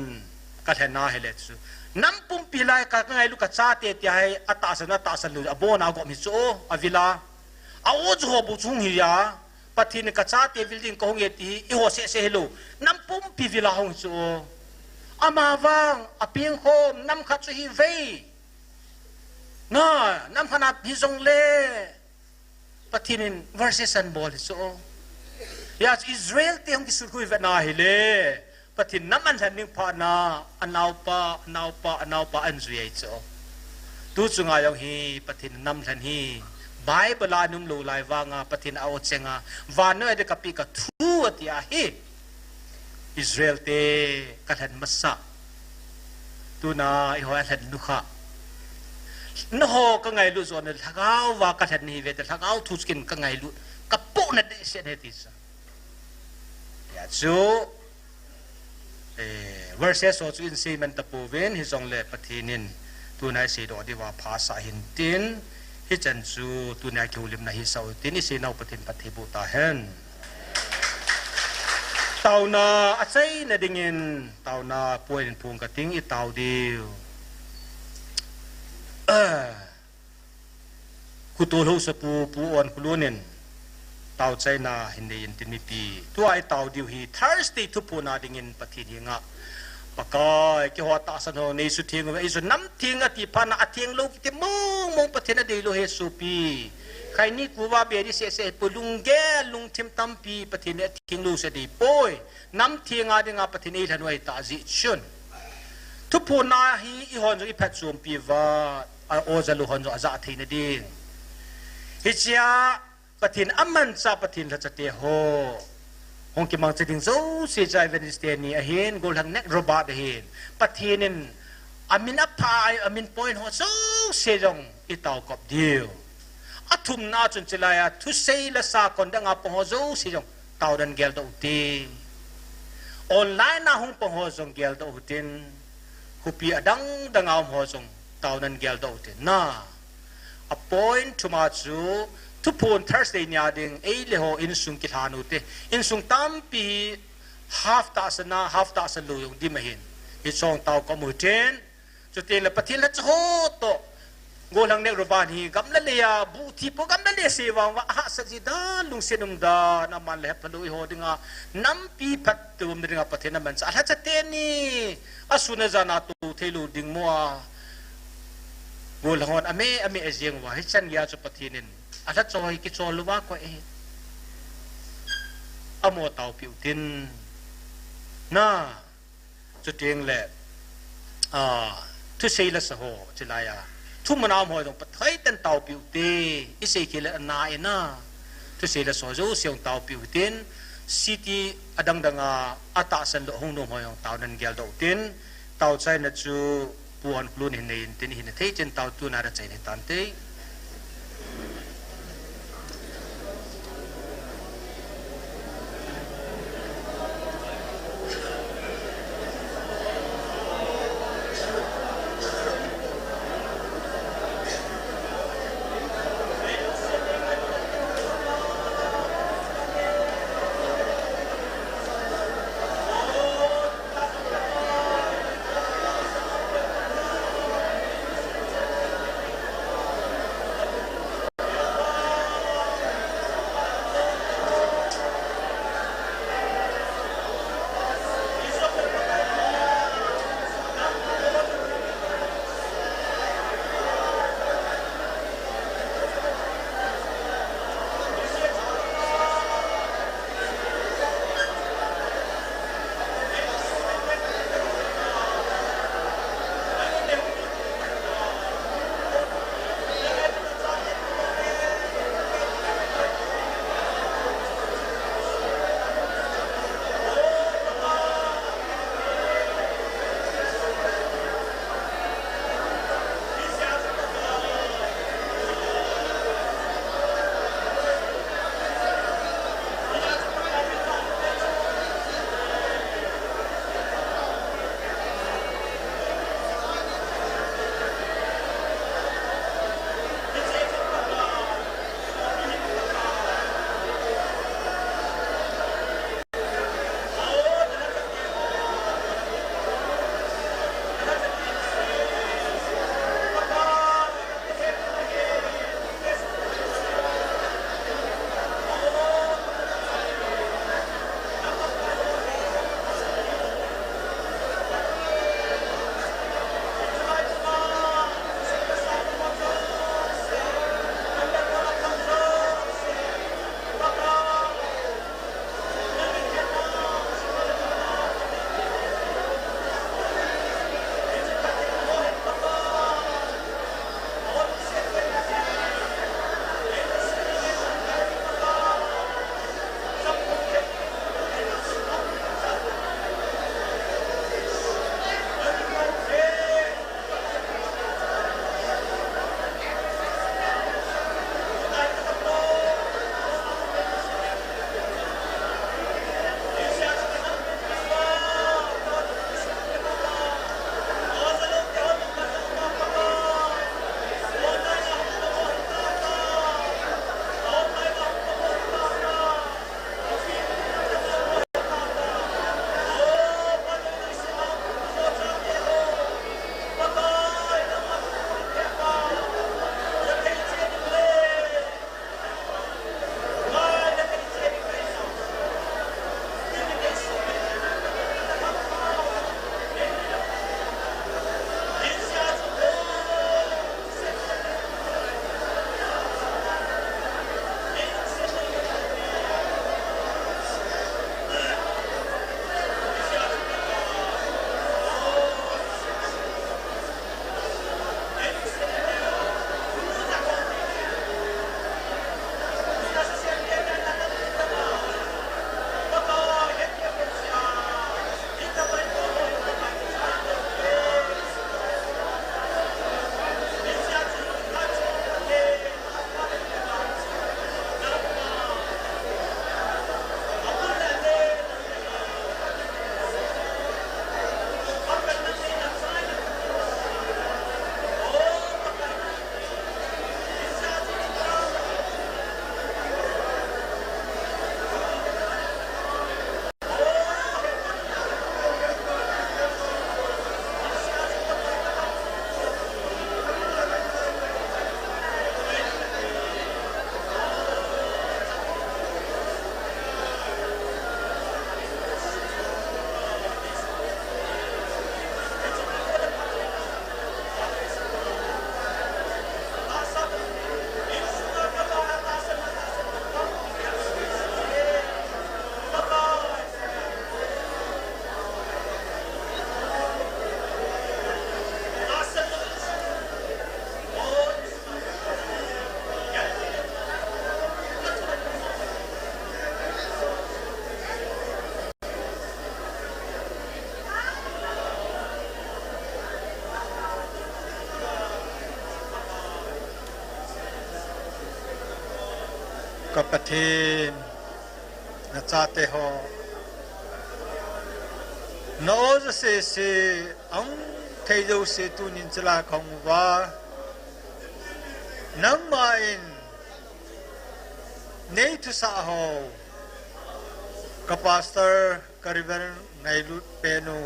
กัทนาเฮเลซูน้ำปุ่มปีไลกัไงลูกกระชาเตียให้อัตตาสันลุอโบนากมิโซอวิลาอาโอจูบุจุงฮิยาปะทีนกระชาเตียวิลดิงกงเยติอิโฮเซเซเฮลูน้ำปุ่มปีวิลาหงโซอามาวังอเปียงโฮมน้ำขัดสุฮิเวน่าน้ำขนาดพิจงเล่ปฏิทิน versus อันบอลโซยาอิสราเอลเตียงกิสุคุยเวนาฮิเลปฏิทินน้ำมันฉันนิ่งพานาอันเอาปะอันจุยโซดูจุงอายังฮีปฏิทินน้ำฉันฮีไบเบิลานุ่มลูไลวางาปฏิทินเอาเชงาวานเนอเดกับปีกับทูอติอาฮีอิสราเอลเตกัทันมัสสะดูนาอิฮอทันนุขะนโฮก็ไงลุส่วนถ้าเขาว่ากัทันนี้เวทถ้าเขาทุสกินก็ไงลุกับปุ๊นั่นเสียเหตุสักอย่าจูverses โอจูอินซีมันตะปูเวนฮิจงเล่ปฏินินตัวนายเสียดอดีว่าภาษาหินตินฮิจันจูตัวนายคิวลิมนาฮิสาวตินนี่เสียนเอาปฏินปฏิบุตาเฮนเต่านาอาศัยนาดิ่งเต่านาป่วยพวงกระติ้งอีเต่าเดียวคุตัวลูกสปูปูอ่อนคุล้วนเนี่ยเต่าใจนาเห็นได้ยินติมีปีตัวไอเต่าเดียวฮี Thursday ทุบปูนาดิ่งปฏิทินงะปากกายกี่หัวตาสนในสุดเทียงไอ้ส่วนน้ำเทียงอธิพานาเทียงลูกที่มองปฏิทินเดียวเฮสุปีใครนี่กูว่าเบียดิเสเปลุงแกลุงทิมตัมปีปฏิทินเทียงลูกเสดีป่วยน้ำเทียงอาดิ่งปฏิทินทันไว้ตาจิชุนทุบปูนาฮีอีหอนจะอีแพทซูมปีว่าโอจะลุหอนจะอาจจะทีนดิ่งฮิจยาปฏิทินอัมมันจะปฏิทินละจะเตะโฮหงกิมังจะดิ่งโซ่เสียใจเวนิสเตียนีเห็นกูหลังเน็กโรบาร์เห็นปฏิทินอามินอัพพายอามินปอยน์หัวโซ่เสียจงอีเต่ากบเดียวอัทุมนาจนเจริญทุเซลสาคนดังอาปงหัวโซ่เสียจงเต่าดันเกลตัวอุติออนไลน์นะหงปงหัวจงเกลตัวอุตินคุปีดังเอาหัวจงเต่าดันเกลตัวอุตินน่าa point to machu to pon Thursday nya ding e le ho in sung ki thanu te in sung tam pi half ta san lo yong di ma hin i song taw ko mu ten chu te la pathil la cho to go lang ne roban hi gam la le ya bu thi po gam la le se wa ha sa ji da lung se num da na man le pa lo ho dinga nam pi phat tum dinga pathina man sa ha cha te ni asuna jana tu thelu ding moกูหลงอเมเอเจียงว่าให้ฉันยาจุปฏินินอาทัดจอยกิจอลว่าก็อโมเตาผิวทินน่าจุดเองแหละทุเซลสโหจิลายาทุมันเอาหอยตรงปะเทยเต้นเตาผิวตีอิเซกิเลนายน่าทุเซลสโหจูเสียงเตาผิวทินซิตี้อดังอาตาสันโลหงนมหอยของเตานันเกลโดตินเตาใจนัจูปวนคลุนเห็นในตินเห็นเทจนเตาตัวนาราใจในตันเต กับประเทศนะจาเตหอโนจะเสอังเทโยเสตุนินจลาของว่านังมาอินเนตุสาหอกับพาสเตอร์คาริเวนไงลุดเปนู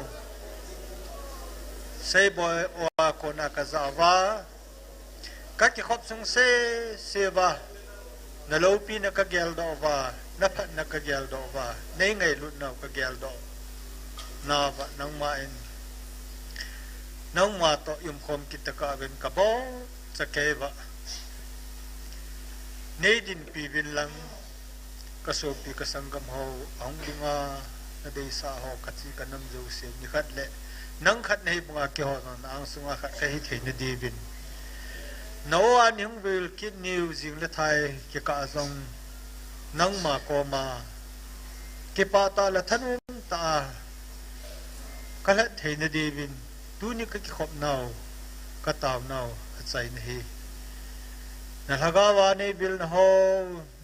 เซบอยโออาโคนาคาซาวากักขบสงเสบานาโลปีนักเกลดอวานับนักเกลดอวาในไงลุดนากเกลดอนาวะนังมาอินนังมาโตยุมคมกิตกาเวนกบอสเกวะในดินปีวินลังกสูปีกสังกมโฮอังดิงานาเดสาโฮกัจจิกันนำจูเสียนิขัดเละนังขัดในบุงอาเกี่ยวนังสุงอาขัดแค่หิตเห็นดีวินโนอันยังวิลคิดนิวจิงเลไทยเกี่ยวกับซงนังมาโกมาเก็บปาตาละทันุนตาก็ละเห็นดีวินดูนี่ก็ขบนาวก็ตามนาวใจนี่นั่นละก็ว่าในบิลน์ฮอ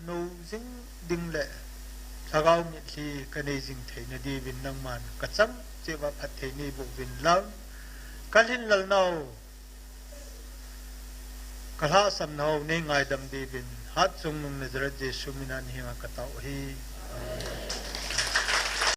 นูจิงดึงเละถ้าเรามีที่กันในจิงเห็นดีวินนังมันก็จังเจ้าพัดเห็นบุวินแล้วกันหินละนาวกะลาสำเนาในไงดำดีบินฮัดจงมุงนจรเจสุมินันหิมะกะตาอุฮี